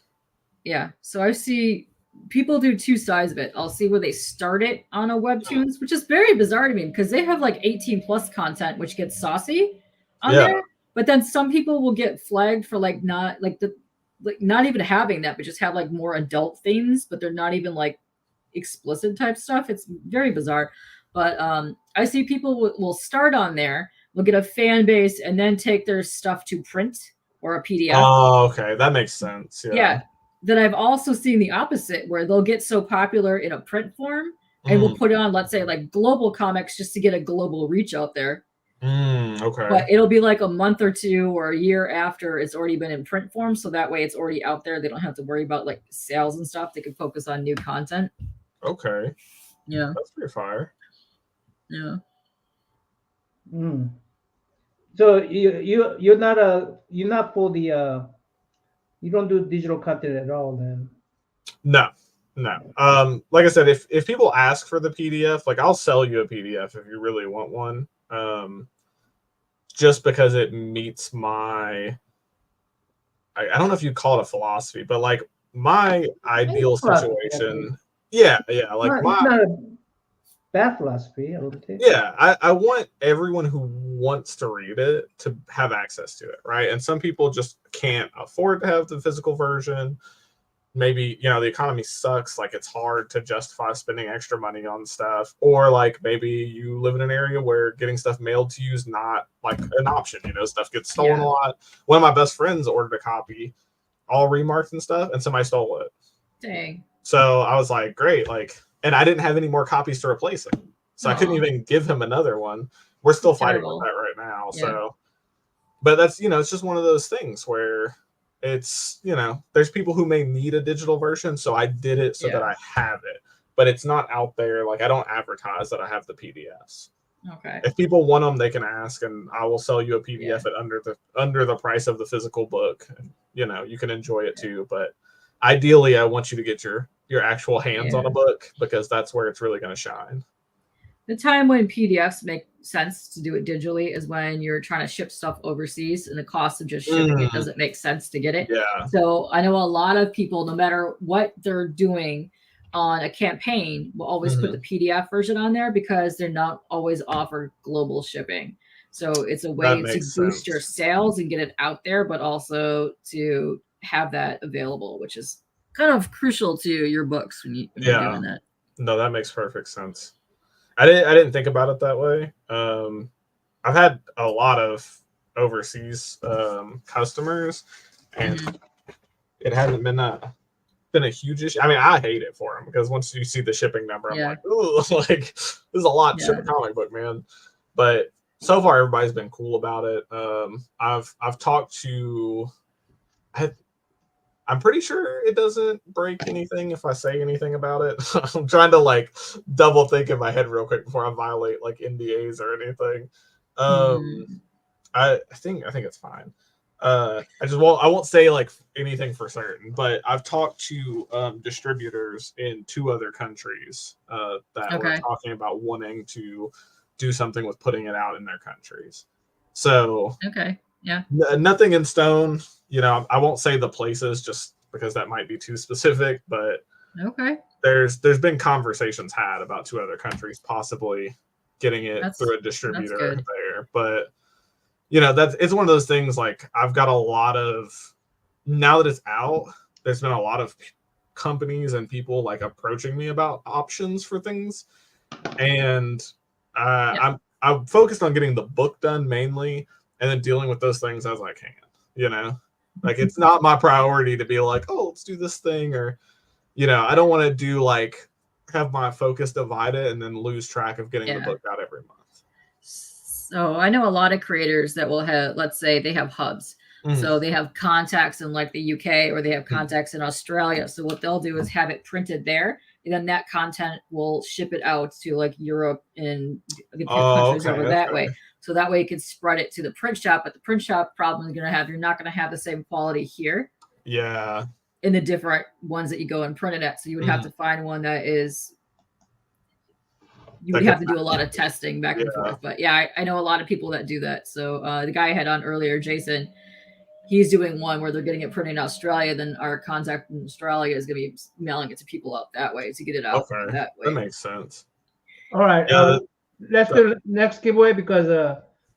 Yeah. So I see people do two sides of it. I'll see where they start it on a Webtoons, which is very bizarre to me because they have like 18 plus content, which gets saucy on there. But then some people will get flagged for like not even having that, but just have like more adult themes, but they're not even like explicit type stuff. It's very bizarre. But I see people will start on there, will get a fan base, and then take their stuff to print or a PDF. Oh, okay. That makes sense. Yeah. Then I've also seen the opposite, where they'll get so popular in a print form and we'll put it on, let's say, like Global Comics, just to get a global reach out there. Okay. But it'll be like a month or two or a year after it's already been in print form, so that way it's already out there. They don't have to worry about like sales and stuff. They can focus on new content. Okay. Yeah, that's pretty fire. Yeah. So you're not for the you don't do digital content at all then? No. Like I said, if people ask for the PDF, like I'll sell you a PDF if you really want one. Just because it meets my, I don't know if you'd call it a philosophy, but like my ideal situation. Yeah. Like it's not a bad philosophy, I would think. Yeah, I want everyone who wants to read it to have access to it, right? And some people just can't afford to have the physical version. Maybe, the economy sucks, like it's hard to justify spending extra money on stuff, or like maybe you live in an area where getting stuff mailed to you is not like an option. Stuff gets stolen a lot. One of my best friends ordered a copy, all remarked and stuff, and somebody stole it. Dang. So I was like, great, and I didn't have any more copies to replace it, so I couldn't even give him another one. We're still fighting with that right now. Yeah. So, but that's it's just one of those things where it's there's people who may need a digital version, so I did it so that I have it, but it's not out there. Like I don't advertise that I have the PDFs. Okay. If people want them, they can ask, and I will sell you a PDF at under the price of the physical book. You can enjoy it too, but ideally, I want you to get your actual hands on a book, because that's where it's really going to shine. The time when PDFs make sense to do it digitally is when you're trying to ship stuff overseas, and the cost of just shipping it doesn't make sense to get it. Yeah. So I know a lot of people, no matter what they're doing on a campaign, will always put the PDF version on there, because they're not always offer global shipping. So it's a way to boost your sales and get it out there, but also to have that available, which is kind of crucial to your books when you're doing that. No, that makes perfect sense. I didn't think about it that way. I've had a lot of overseas customers, and it hasn't been a huge issue. I mean, I hate it for them, because once you see the shipping number, I'm like, ooh, like this is a lot to ship a comic book, man. But so far, everybody's been cool about it. I've talked to. I'm pretty sure it doesn't break anything if I say anything about it. I'm trying to like double think in my head real quick before I violate like NDAs or anything. I think it's fine. I won't say like anything for certain, but I've talked to distributors in 2 other countries that were talking about wanting to do something with putting it out in their countries. So nothing in stone. I won't say the places just because that might be too specific, but there's been conversations had about 2 other countries possibly getting it through a distributor there. But it's one of those things, like I've got a lot of, now that it's out, there's been a lot of companies and people like approaching me about options for things, and I'm focused on getting the book done mainly, and then dealing with those things as I can. Like it's not my priority to be like, oh, let's do this thing, or I don't want to do like have my focus divided and then lose track of getting the book out every month. So I know a lot of creators that will have, let's say they have hubs. So they have contacts in like the UK, or they have contacts in Australia. So what they'll do is have it printed there, and then that content will ship it out to like Europe and the countries over that way. So that way you can spread it to the print shop, but the print shop problem is you're not going to have the same quality here. Yeah. In the different ones that you go and print it at. So you would have to find one that is, you would have to do a lot of testing back and forth. But I know a lot of people that do that. So the guy I had on earlier, Jason, he's doing one where they're getting it printed in Australia. Then our contact in Australia is going to be mailing it to people out that way to get it out that way. That makes sense. All right. Let's do the next giveaway, because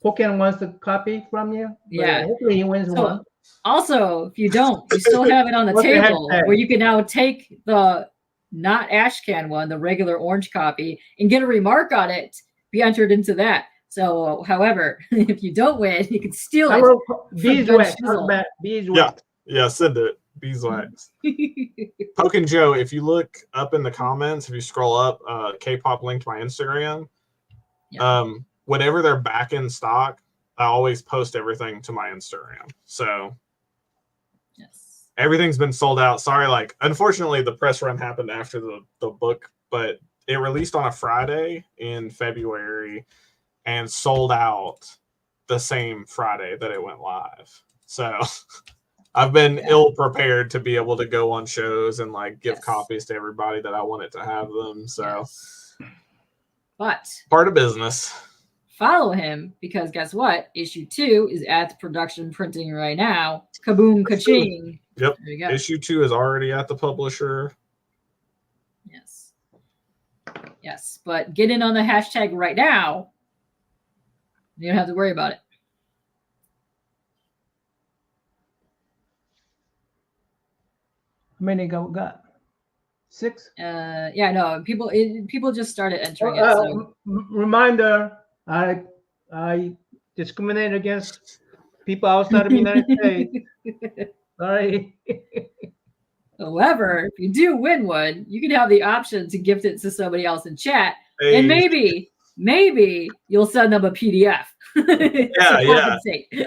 Pokken wants a copy from you. Yeah. Hopefully he wins one. Also, if you don't, you still have it on the table where you can now take the not Ashcan one, the regular orange copy, and get a remark on it, be entered into that. So, however, if you don't win, you can steal it. Beeswax. Yeah, send it. Beeswax. Pokin' Joe, if you look up in the comments, if you scroll up, K-pop linked my Instagram. Yeah. Whenever they're back in stock, I always post everything to my Instagram. So Yes. everything's been sold out. Sorry, like unfortunately the press run happened after the book, but it released on a Friday in February and sold out the same Friday that it went live. So I've been ill prepared to be able to go on shows and like give copies to everybody that I wanted to have them. So but part of business. Follow him because guess what? Issue 2 is at production printing right now. Kaboom, ka-ching. Yep. There you go. Issue 2 is already at the publisher. Yes. Yes. But get in on the hashtag right now. You don't have to worry about it. How many got? 6? Yeah, no, people just started entering it. So. Reminder, I discriminate against people outside of the United States. Sorry. However, if you do win one, you can have the option to gift it to somebody else in chat. Hey. And maybe you'll send them a PDF. Yeah.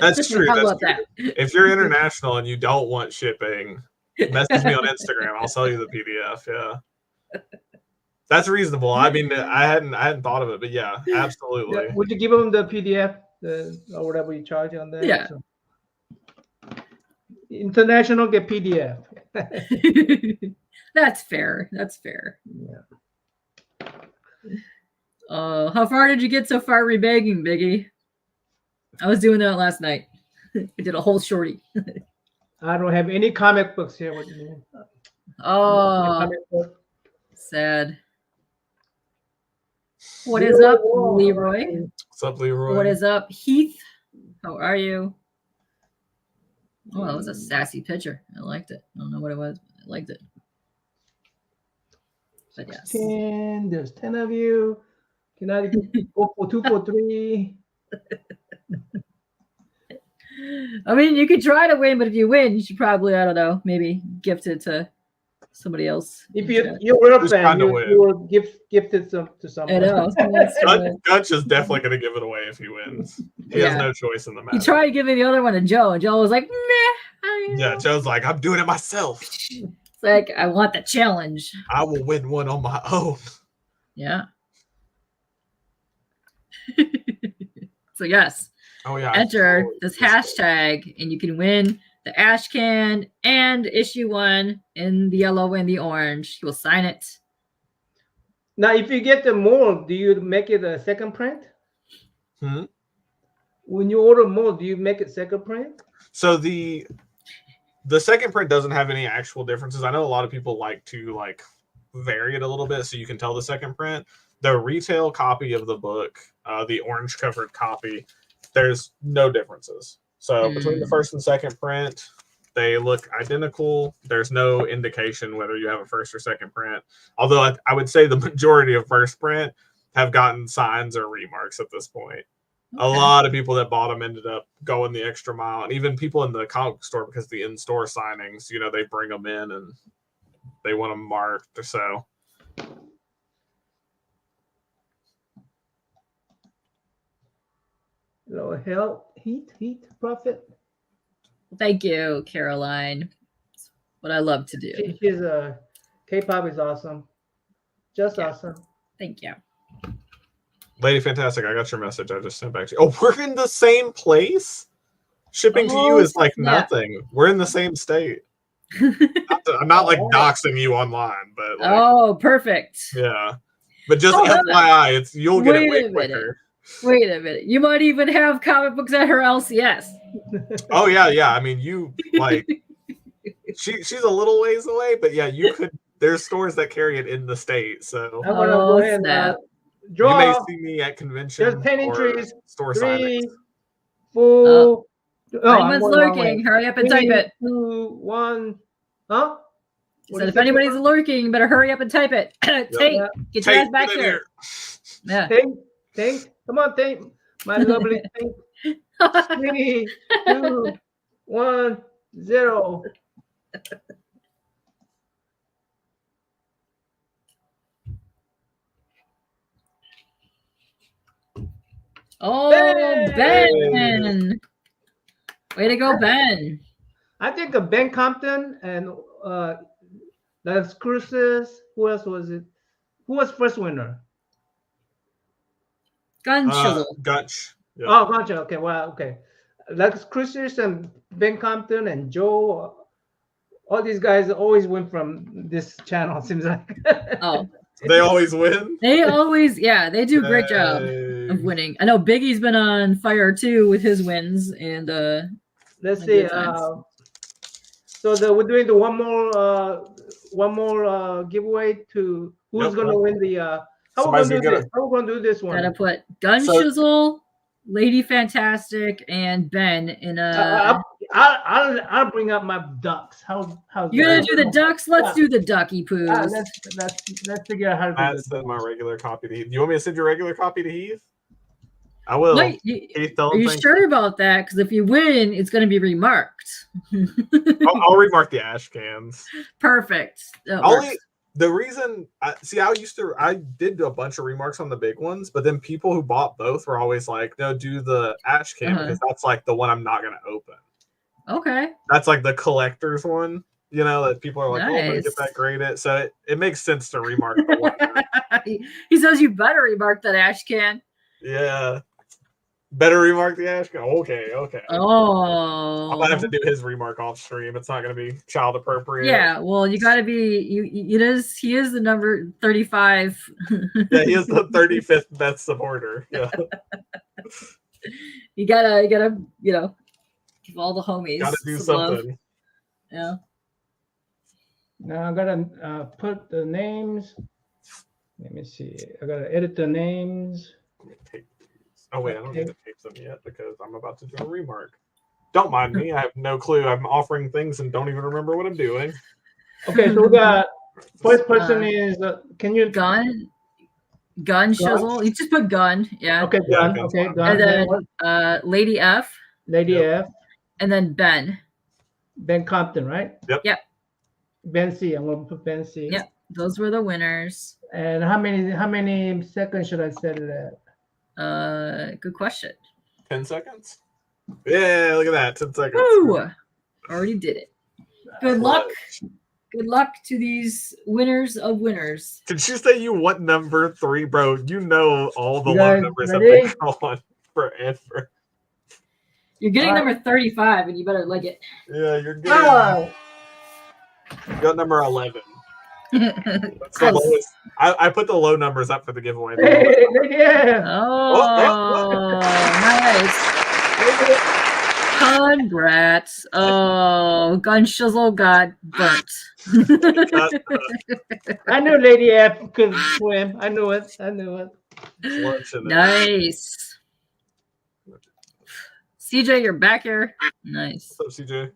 That's true. How about that? If you're international and you don't want shipping, message me on Instagram. I'll sell you the PDF. Yeah. That's reasonable. I mean, I hadn't thought of it, but yeah, absolutely. Would you give them the PDF or whatever you charge on that? Yeah. So. International get PDF. That's fair. That's fair. Yeah. How far did you get so far rebagging, Biggie? I was doing that last night. I did a whole shorty. I don't have any comic books here with me. Oh, sad. What is up, Leroy? What's up, Leroy? What is up, Heath? How are you? Oh, that was a sassy picture. I liked it. I don't know what it was, but I liked it. But yes. 10. There's 10 of you. Can I go for 2 for 3? I mean, you could try to win, but if you win, you should probably, I don't know, maybe gift it to somebody else. If you're a fan, you will gift it to someone. I know. Gunch is definitely going to give it away if he wins. He has no choice in the matter. He tried giving the other one to Joe, and Joe was like, meh. Yeah, Joe's like, I'm doing it myself. It's like, I want the challenge. I will win one on my own. Yeah. So, yes. Oh, yeah. Enter this hashtag, and you can win the Ash Can and issue 1 in the yellow and the orange. You will sign it. Now, if you get the mold, do you make it a second print? When you order mold, do you make it second print? So the second print doesn't have any actual differences. I know a lot of people like to vary it a little bit so you can tell the second print. The retail copy of the book, the orange covered copy, there's no differences. So between the first and second print, they look identical. There's no indication whether you have a first or second print. Although I would say the majority of first print have gotten signs or remarks at this point. Okay. A lot of people that bought them ended up going the extra mile. And even people in the comic book store, because the in-store signings, they bring them in and they want them marked. So Hello, Heat, Prophet. Thank you, Caroline. That's what I love to do. She's K-pop is awesome. Just awesome. Thank you. Lady Fantastic, I got your message. I just sent back to you. Oh, we're in the same place? Shipping to you is like nothing. We're in the same state. I'm not doxing you online, but perfect. Yeah. But just FYI, you'll get it way quicker. Wait a minute. You might even have comic books at her LCS. Oh yeah. I mean, you she's a little ways away, but yeah, you could. There's stores that carry it in the state, so I'm gonna go ahead and draw. You may see me at conventions. There's 10 entries. Store 3, signings. 4. Anyone's lurking. Hurry up and 3, type it. 2, 1. Huh? So if anybody's lurking, you better hurry up and type it. Tate, get your ass back here. Yeah. Tate, come on, Tate. My lovely Tate. 3, 2, 1, 0. Oh, Ben! Ben! Way to go, Ben! I think Ben Compton and Las Cruces. Who else was it? Who was first winner? Gun Chisel. Gutch. Yeah. Oh, gotcha. Okay, well, okay. Las Cruces and Ben Compton and Joe. All these guys always win from this channel. It seems like. Oh, They always win. they always, yeah, they do a great job of winning. I know Biggie's been on fire too with his wins, and Let's and see. good times. So we're doing the one more giveaway to who's Yep. gonna win the. How we Somebody's gonna do gonna this? How we gonna do this one? Gotta put Gun So- Chisel, Lady Fantastic, and Ben in a. I'll bring up my ducks. How's You're gonna do the ducks? Let's do the ducky poos. Let's figure out how to I do this. send my regular copy to Heath. You want me to send your regular copy to Heath? I will. Wait, Heath, tell are him you thank sure about that? Because if you win, it's gonna be remarked. I'll remark the ash cans. Perfect. That Only works. the reason I did a bunch of remarks on the big ones, but then people who bought both were always like, no, do the ash can because that's like the one I'm not gonna open. Okay. That's like the collector's one, you know, that people are like, oh, I'm gonna Nice. get that graded. So it makes sense to remark the one. He says you better remark that ash can. Yeah. Better remark the ash can. Okay. Oh. I might have to do his remark off stream. It's not gonna be child appropriate. Yeah, well, you got to be. He is the number 35. Yeah, he is the 35th best supporter. Yeah. you gotta, give all the homies. Gotta do some love. something. Yeah. Now I gotta put the names. Let me see. I gotta edit the names. Let me take these. Oh wait, I don't need to tape them yet because I'm about to do a remark. Don't mind me. I have no clue. I'm offering things and don't even remember what I'm doing. Okay, so we got first person is. Can you Gun Shizzle. You just put gun. Yeah. Okay, Yeah, done. Gun's Okay, fine. done. And then Lady F, Lady Yep. F, and then Ben. Ben Compton, right? Yep. Yep. Ben C. I'm gonna put Ben C. Yep. Those were the winners. And how many seconds should I set it at? Good question. 10 seconds? Yeah, look at that. 10 seconds. Woo! Already did it. Good luck. Good luck to these winners of winners. Did you say you want number 3, bro? You know all the You low guys numbers have ready? been gone forever. You're getting All right. number 35, and you better like it. Yeah, you're good. Oh, You got number 11. That's the Close. lowest. I put the low numbers up for the giveaway. hey, Lady F. Oh, nice. Congrats. Oh, Gun Shizzle got burnt. I knew Lady F could swim. I knew it. Lunch in there. Nice. CJ, you're back here. Nice. What's up, CJ?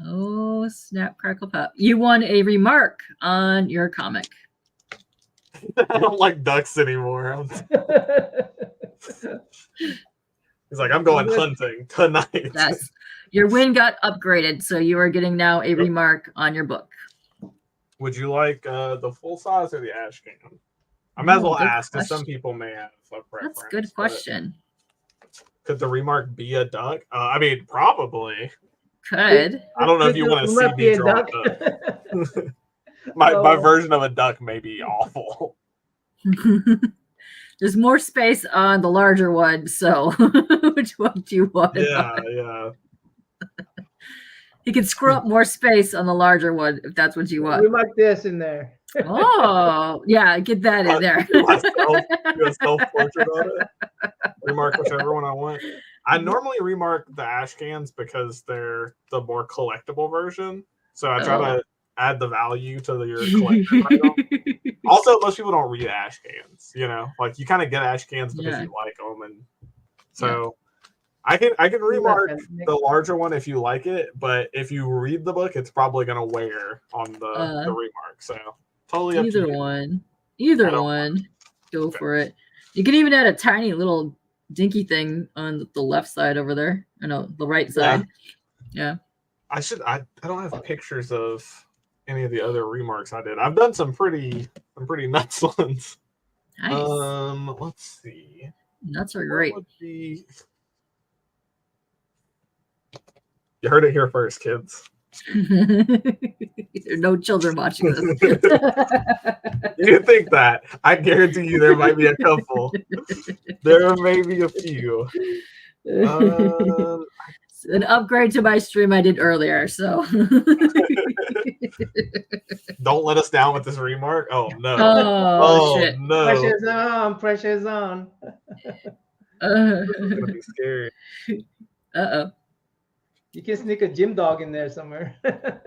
Oh, snap, crackle, pop. You won a remark on your comic. I don't like ducks anymore. He's like, I'm going hunting tonight. That's your win got upgraded, so you are getting now a remark on your book. Would you like the full size or the ash can? I might as well Good ask because some question. people may have a preference. That's a good but question. Could the remark be a duck? I mean, probably. Could. I don't know if you want to see me draw a duck. My version of a duck may be awful. There's more space on the larger one, so which one do you want? Yeah. You can screw up more space on the larger one if that's what you We want. mark this in there. Oh, yeah, get that in there. Do a self-portrait on it. Remark whichever one I want. I normally remark the ash cans because they're the more collectible version. So I try to add the value to your collection item. Also, most people don't read ash cans. You know, like you kind of get ash cans because you like them, and so I can remark the larger one if you like it. But if you read the book, it's probably gonna wear on the remark. So totally up to you. Either one, go for it. You can even add a tiny little dinky thing on the left side over there. I know the right side. Yeah. I don't have pictures of any of the other remarks I did. I've done some pretty nuts ones. Nice. Let's see. Nuts are What great. would be... You heard it here first, kids. There are no children watching this. You think that? I guarantee you there might be a couple. There may be a few. It's an upgrade to my stream I did earlier, so don't let us down with this remark. Oh no. Oh shit. No. Pressure's on, pressure's on. This is gonna be scary. Uh-oh. You can sneak a gym dog in there somewhere.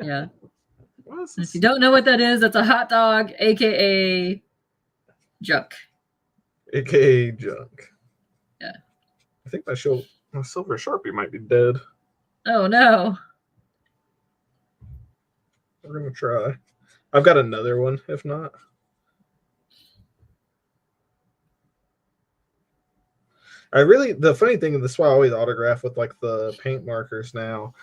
Yeah. What is If this? you don't know what that is, that's a hot dog, aka junk. AKA junk. Yeah. I think my silver Sharpie might be dead. Oh no. We're gonna try. I've got another one, if not. The funny thing, and this is why I always autograph with like the paint markers now.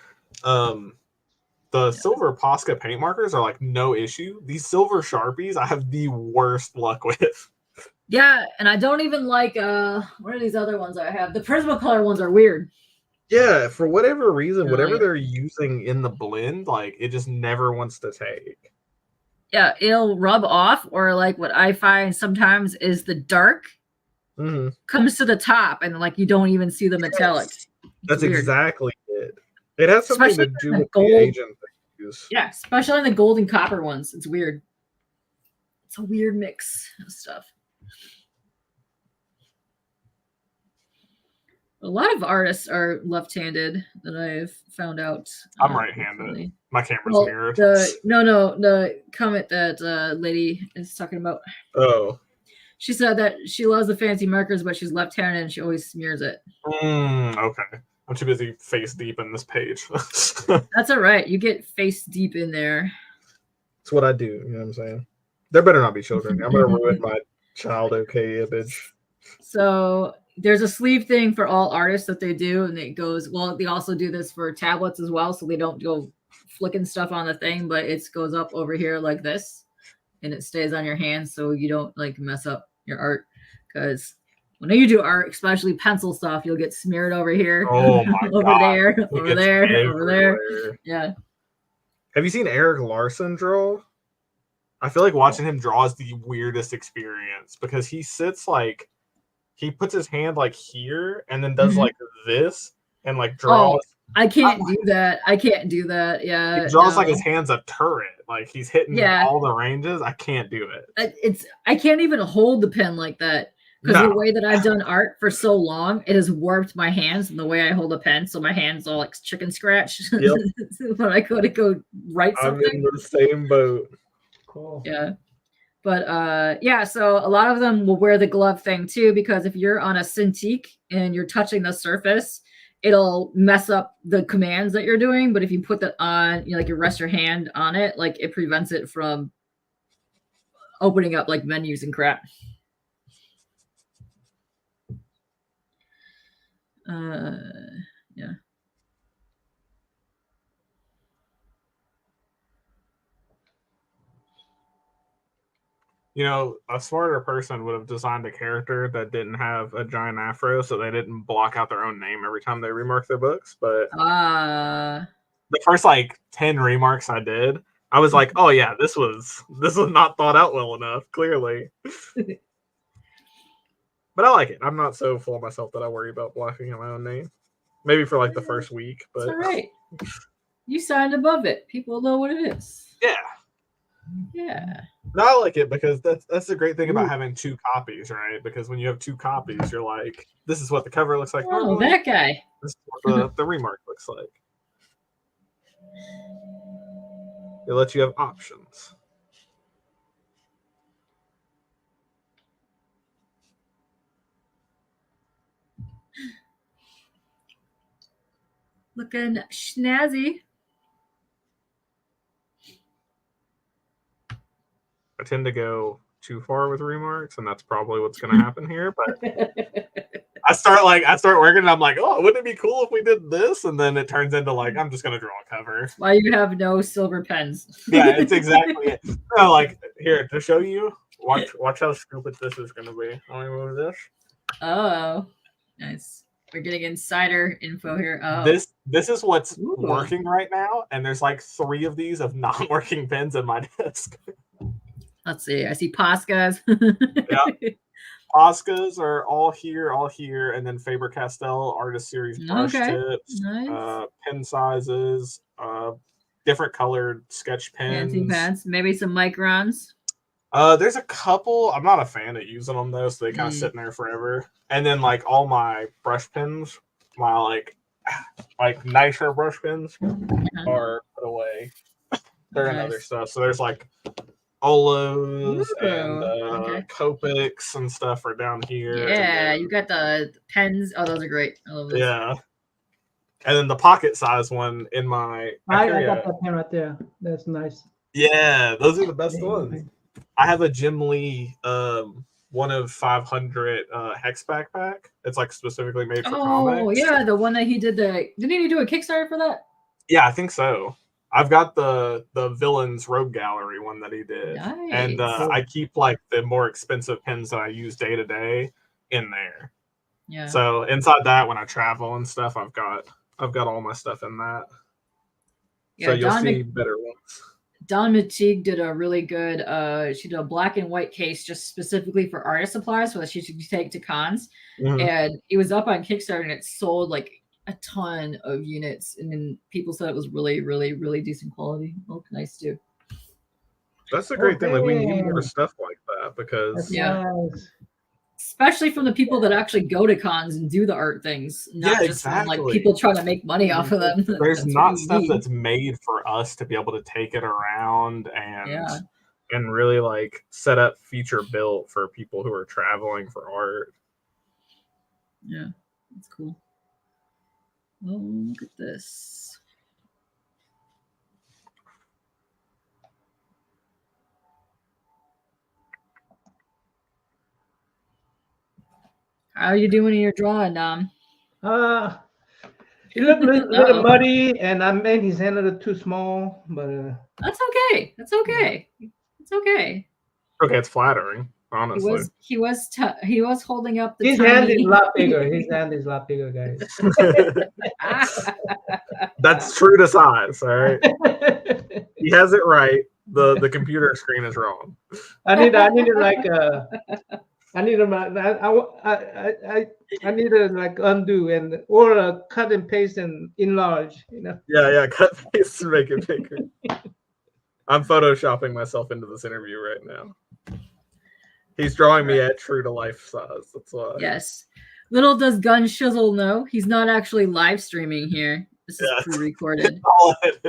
The silver Posca paint markers are like no issue. These silver Sharpies I have the worst luck with. Yeah, and I don't even like what are these other ones I have? The Prismacolor ones are weird. Yeah, for whatever reason, Oh, whatever yeah. they're using in the blend, like it just never wants to take. Yeah, it'll rub off, or like what I find sometimes is the dark Mm-hmm. comes to the top and like you don't even see the metallic. That's weird. exactly it. It has something Especially to do the with gold. the agent they use. Yeah, especially on the gold and copper ones. It's weird. It's a weird mix of stuff. A lot of artists are left-handed that I've found out. I'm right-handed. recently. My camera's Well, mirrored. the comment that lady is talking about. Oh. She said that she loves the fancy markers, but she's left-handed and she always smears it. Okay. I'm too busy face deep in this page. That's all right. You get face deep in there. It's what I do. You know what I'm saying? There better not be children. I'm going to ruin my child okay image. So there's a sleeve thing for all artists that they do, and it goes, well, they also do this for tablets as well, so they don't go flicking stuff on the thing, but it goes up over here like this, and it stays on your hand so you don't like mess up your art, because when you do art, especially pencil stuff, you'll get smeared over here, Oh my over God. there, It over gets there, over there. everywhere. Yeah. Have you seen Eric Larson draw? I feel like watching him draw is the weirdest experience because he sits like, he puts his hand like here and then does like this and like draws. I can't do that. I can't do that. Yeah. He draws like his hand's a turret. Like he's hitting Yeah. all the ranges. I can't do it. I can't even hold the pen like that. Because No. the way that I've done art for so long, it has warped my hands and the way I hold a pen. So my hands all like chicken scratch Yep. when I go to write I'm something. in the same boat. Cool. Yeah. But yeah, so a lot of them will wear the glove thing too, because if you're on a Cintiq and you're touching the surface, it'll mess up the commands that you're doing. But if you put that on, you know, like you rest your hand on it, like it prevents it from opening up like menus and crap. Yeah. You know, a smarter person would have designed a character that didn't have a giant afro so they didn't block out their own name every time they remark their books. But the first like 10 remarks I did, I was like, oh yeah, this was not thought out well enough, clearly. But I like it. I'm not so full of myself that I worry about blocking out my own name. Maybe for like the first week, but it's all right. You signed above it. People know what it is. yeah. Yeah. No, I like it because that's the great thing about having two copies, right? Because when you have two copies, you're like, this is what the cover looks like. Oh, normally. that guy. This is what the remark looks like. It lets you have options. Looking snazzy. I tend to go too far with remarks, and that's probably what's going to happen here. But I start working and I'm like, oh, wouldn't it be cool if we did this? And then it turns into like, I'm just gonna draw a cover. Why you have no silver pens? Yeah, it's exactly it. No, like here to show you. Watch how stupid this is gonna be. Let me move this. Oh, nice. We're getting insider info here. Oh, this is what's working right now, and there's like 3 of these of non-working pens in my desk. Let's see. I see Poscas. Yeah. Poscas are all here, and then Faber-Castell Artist Series brush tips, nice. pen sizes, different colored sketch pens. Fancy pens. Maybe some microns. There's a couple. I'm not a fan of using them though, so they kind of sit in there forever. And then like all my brush pens, my like nicer brush pens are put away. They're in other stuff. So there's like Olos and Copics and stuff are down here. Yeah, you got the pens. Oh, those are great. I love those. Yeah. And then the pocket size one in my. I got that pen right there. That's nice. Yeah, those are the best ones. I have a Jim Lee 1 of 500 hex backpack. It's like specifically made for comics. Oh yeah, the one that he did. Didn't he do a Kickstarter for that? Yeah, I think so. I've got the Villains Rogue Gallery one that he did, and I keep like the more expensive pens that I use day to day in there. Yeah. So inside that, when I travel and stuff, I've got all my stuff in that. Yeah, so you'll see better ones. Don McTeague did a really good. She did a black and white case just specifically for artist supplies, so that she could take to cons. And it was up on Kickstarter, and it sold like a ton of units, and then people said it was really, really, really decent quality. Looked nice too. That's a great thing. Like we need more stuff like that because especially from the people that actually go to cons and do the art things, not just from, like people trying to make money off of them. There's not stuff that's made for us to be able to take it around and really like set up feature built for people who are traveling for art. Yeah, that's cool. Oh, look at this. How are you doing in your drawing, Dom? It looked a little muddy, and I made his hand a little too small, but that's okay. That's okay. It's okay. Okay, it's flattering. Honestly, he was holding up the. His hand is a lot bigger. His hand is a lot bigger, guys. That's true to size. All right, he has it right. The computer screen is wrong. I need like undo and or cut and paste and enlarge. You know. Yeah, cut and paste and make it bigger. I'm photoshopping myself into this interview right now. He's drawing me at true to life size. That's why. Yes. Little does Gun Shizzle know he's not actually live streaming here. This is pre-recorded.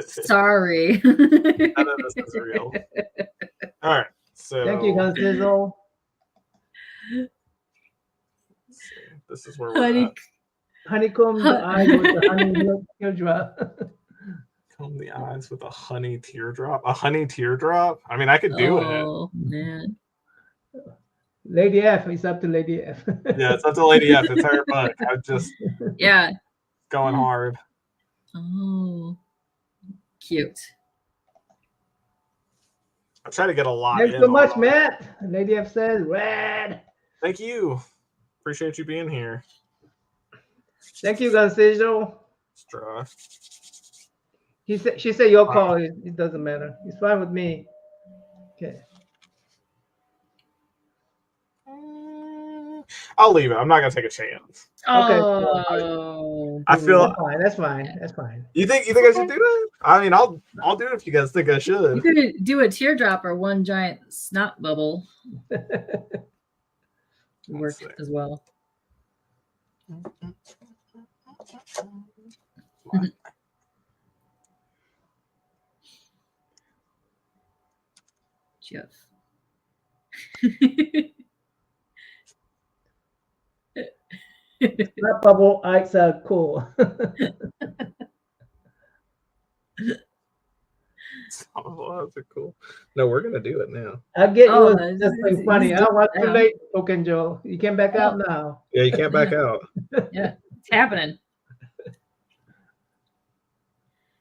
Sorry. None of this is real. All right. So thank you, Gun Shizzle. This is where we're at. Honeycomb the eyes with the honey teardrop. Comb the eyes with a honey teardrop. A honey teardrop? I mean, I could do it. Oh, man. Lady F. It's up to Lady F. Yeah, it's up to Lady F. It's her book. I'm just going hard. Oh, cute. I try to get a lot. Thanks so much, Matt. Lady F says, "Rad." Thank you. Appreciate you being here. Thank you, Gonzalo. She said your call. It doesn't matter. It's fine with me. Okay. I'll leave it. I'm not gonna take a chance. Oh, I feel that's fine. That's fine. You think I should do that? I mean, I'll do it if you guys think I should. You could do a teardrop or one giant snot bubble. Work as well. Jeff. Snot bubble eyes are cool. Oh, that's cool. No, we're gonna do it now. I'll get Oh, you just something funny. I was too late, Token Joe. You can back out now. Yeah, you can't back out. Yeah, it's happening.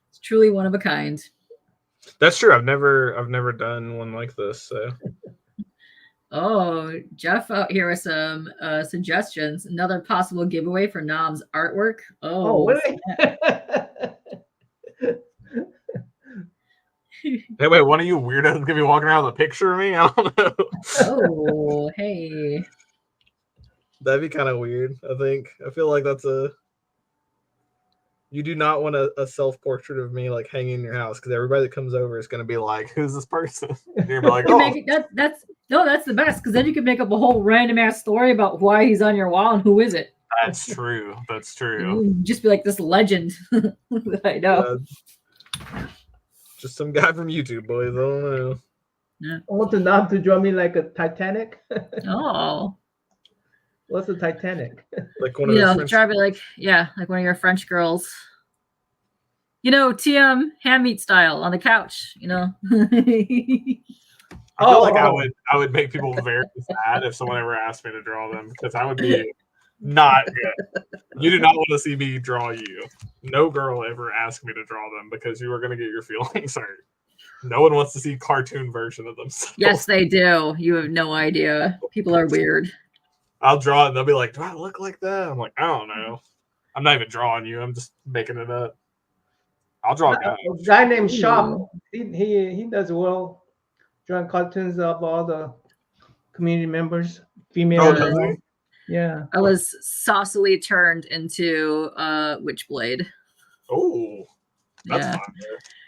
It's truly one of a kind. That's true. I've never done one like this. So. Oh, Jeff out here with some suggestions. Another possible giveaway for Nom's artwork. Oh, really? Hey, wait, one of you weirdos gonna be walking around with a picture of me? I don't know. Oh, hey. That'd be kind of weird, I think. I feel like that's a... You do not want a self-portrait of me like hanging in your house, because everybody that comes over is going to be like, who's this person? And you're gonna be like, oh. That's the best, because then you can make up a whole random ass story about why he's on your wall and who is it. That's true. That's true. You just be like this legend that I know. Just some guy from YouTube, boys. I don't know. Yeah. I want the Nom to draw me like a Titanic. Oh. What's the Titanic? Like one of those French... try to be like one of your French girls. TM hand meat style on the couch. I feel like I would make people very sad if someone ever asked me to draw them, because I would be not good. You do not want to see me draw you. No girl ever asked me to draw them, because you are going to get your feelings hurt. No one wants to see cartoon version of themselves. Yes, they do. You have no idea. People are weird. I'll draw it and they'll be like, do I look like that? I'm like, I don't know. I'm not even drawing you. I'm just making it up. I'll draw a guy. A guy named Shop. He does well drawing cartoons of all the community members, female. Oh, yeah. I was saucily turned into Witchblade. Oh, that's fun.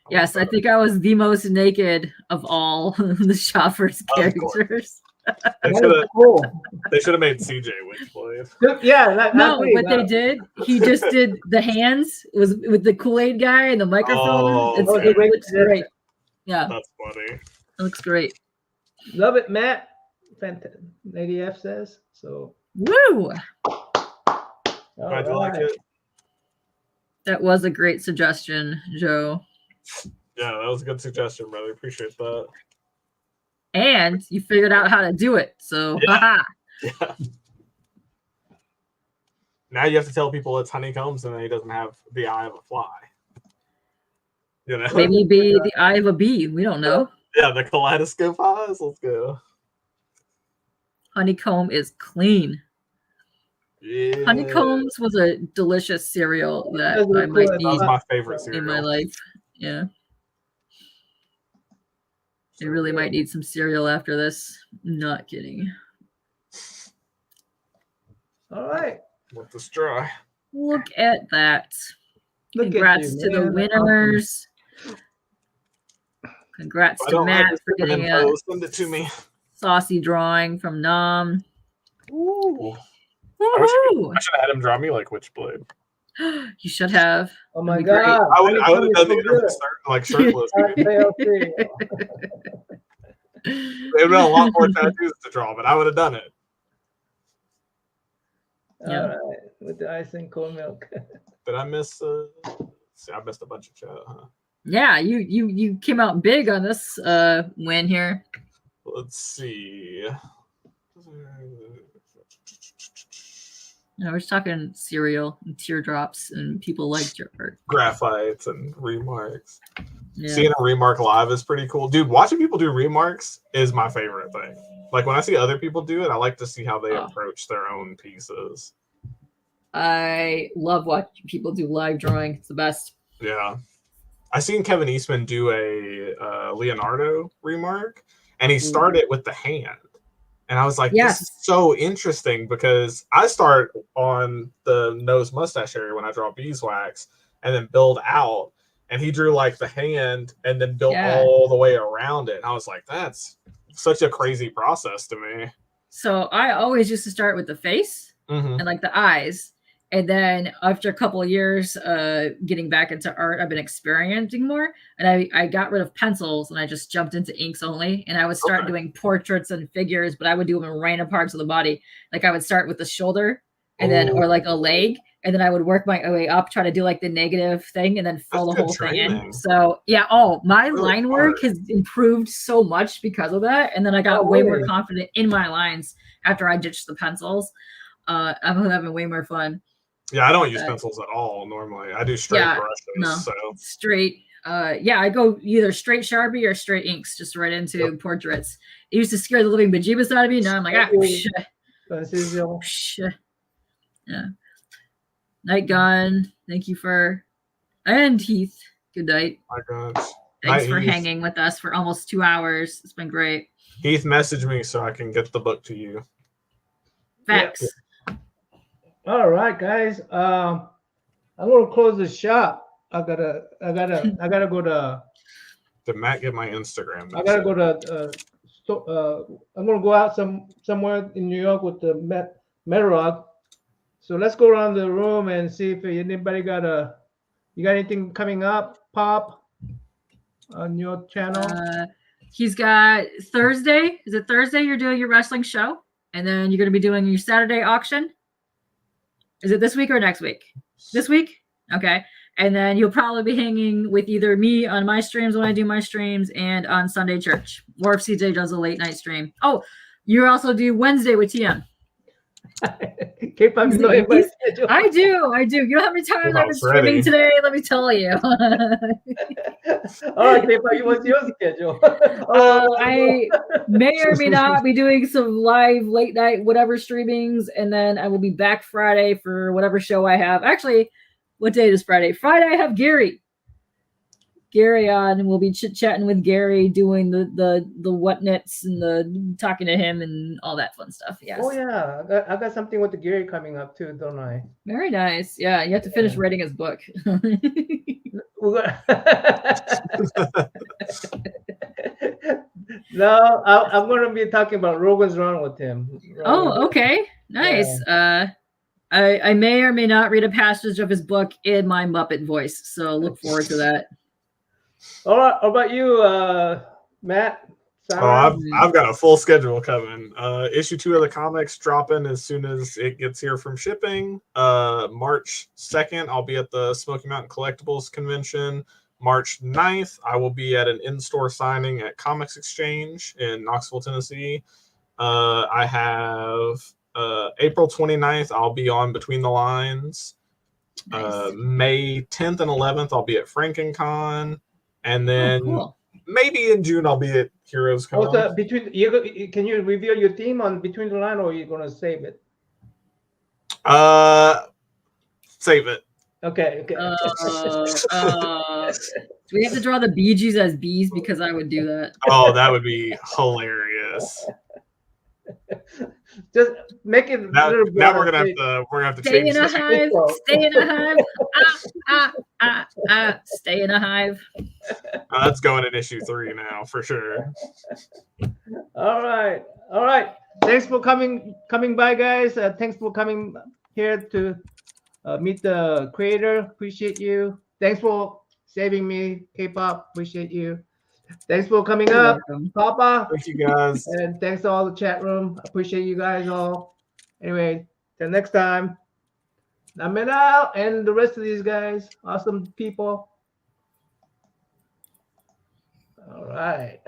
Yes, I think I was the most naked of all the Shoppers characters. They should have made CJ Witchblade. Yeah, they did. He just did the hands. It was with the Kool-Aid guy and the microphone. It looks great. Yeah, that's funny. It looks great. Love it, Matt. Fantastic. Lady F says so. Woo! Glad you like it. That was a great suggestion, Joe. Yeah, that was a good suggestion, brother. Appreciate that. And you figured out how to do it. So, yeah. Now you have to tell people it's honeycombs and then he doesn't have the eye of a fly. Maybe be the eye of a bee. We don't know. Yeah, the kaleidoscope eyes. Let's go. Honeycomb is clean. Yeah. Honeycombs was a delicious cereal that I might eat. That was my favorite cereal in my life. Yeah. I really might need some cereal after this. Not kidding. All right. Let this dry. Look at that. Congrats to the winners. Congrats to Matt for getting send it to me. Saucy drawing from Nom. Ooh. I should have had him draw me like Witchblade. You should have. Oh my god! I would have done the interview like shirtless. Okay. It would have been a lot more tattoos to draw, but I would have done it. All right, with the ice and cold milk. Did I miss? See, I missed a bunch of chat, huh? Yeah, you came out big on this win here. Let's see. No, we're just talking cereal and teardrops, and people liked your art. Graphites and remarks. Yeah. Seeing a remark live is pretty cool. Dude, watching people do remarks is my favorite thing. Like, when I see other people do it, I like to see how they approach their own pieces. I love watching people do live drawing. It's the best. Yeah. I seen Kevin Eastman do a Leonardo remark, and he started with the hand. And I was like, this is so interesting, because I start on the nose mustache area when I draw beeswax and then build out. And he drew like the hand and then built all the way around it. And I was like, that's such a crazy process to me. So I always used to start with the face and like the eyes. And then after a couple of years getting back into art, I've been experimenting more. And I got rid of pencils and I just jumped into inks only. And I would start doing portraits and figures, but I would do them in random parts of the body. Like I would start with the shoulder and then or Ooh. like a leg, and then I would work my way up, try to do like the negative thing, and then fill That's the good whole thing in. training. So yeah, my Really line work has improved so much because of that, and then I got way more confident in my lines after I ditched the pencils. I'm having way more fun. Yeah, I don't use pencils at all normally. I do straight brushes. So straight. I go either straight Sharpie or straight inks, just right into portraits. It used to scare the living bejeebus out of me. Now I'm like, yeah. Night Gone. Thank you for, and Heath. Good night. My gosh. Thanks for hanging with us for almost 2 hours. It's been great. Heath messaged me so I can get the book to you. Facts. Yeah. All right, guys. I'm gonna close the shop. I gotta go to. Did Matt get my Instagram message? I gotta go to. I'm gonna go out somewhere in New York with the Metrog. So let's go around the room and see if anybody you got anything coming up, Pop, on your channel? He's got Thursday. Is it Thursday you're doing your wrestling show? And then you're going to be doing your Saturday auction? Is it this week or next week? This week? Okay. And then you'll probably be hanging with either me on my streams when I do my streams and on Sunday Church. Or if CJ does a late night stream. Oh, you also do Wednesday with TM. I do. You know how many times I've been streaming today? Let me tell you. All right, K-Pop, what's your schedule? I may or may not be doing some live late night whatever streamings, and then I will be back Friday for whatever show I have. Actually, what day is Friday? Friday I have Gary on, and we'll be chit-chatting with Gary, doing the whatnits and the talking to him and all that fun stuff. Yes. Oh yeah, I got something with the Gary coming up too, don't I? Very nice. Yeah, you have to finish writing his book. No, I'm going to be talking about Rogan's Run with him. Oh, okay, nice. Yeah. I may or may not read a passage of his book in my Muppet voice, so look forward to that. All right, how about you, Matt? Oh, I've got a full schedule coming. Issue 2 of the comics dropping as soon as it gets here from shipping. March 2nd, I'll be at the Smoky Mountain Collectibles Convention. March 9th, I will be at an in-store signing at Comics Exchange in Knoxville, Tennessee. I have April 29th, I'll be on Between the Lines. Nice. May 10th and 11th, I'll be at FrankenCon. And then maybe in June I'll be at Heroes Con. Can you reveal your theme on Between the Line, or are you gonna save it? Save it. Okay. Do we have to draw the Bee Gees as bees? Because I would do that. Oh, that would be hilarious. Just make it. Now we're gonna have to stay change. In a hive. Stay in a hive. Stay in a hive. That's going in issue 3 now for sure. All right. Thanks for coming by, guys. Thanks for coming here to meet the creator. Appreciate you. Thanks for saving me, K-Pop. Appreciate you. Thanks for coming up, Papa. Thank you, guys. And thanks to all the chat room. Appreciate you guys all. Anyway, till next time. Naminal and the rest of these guys. Awesome people. All right.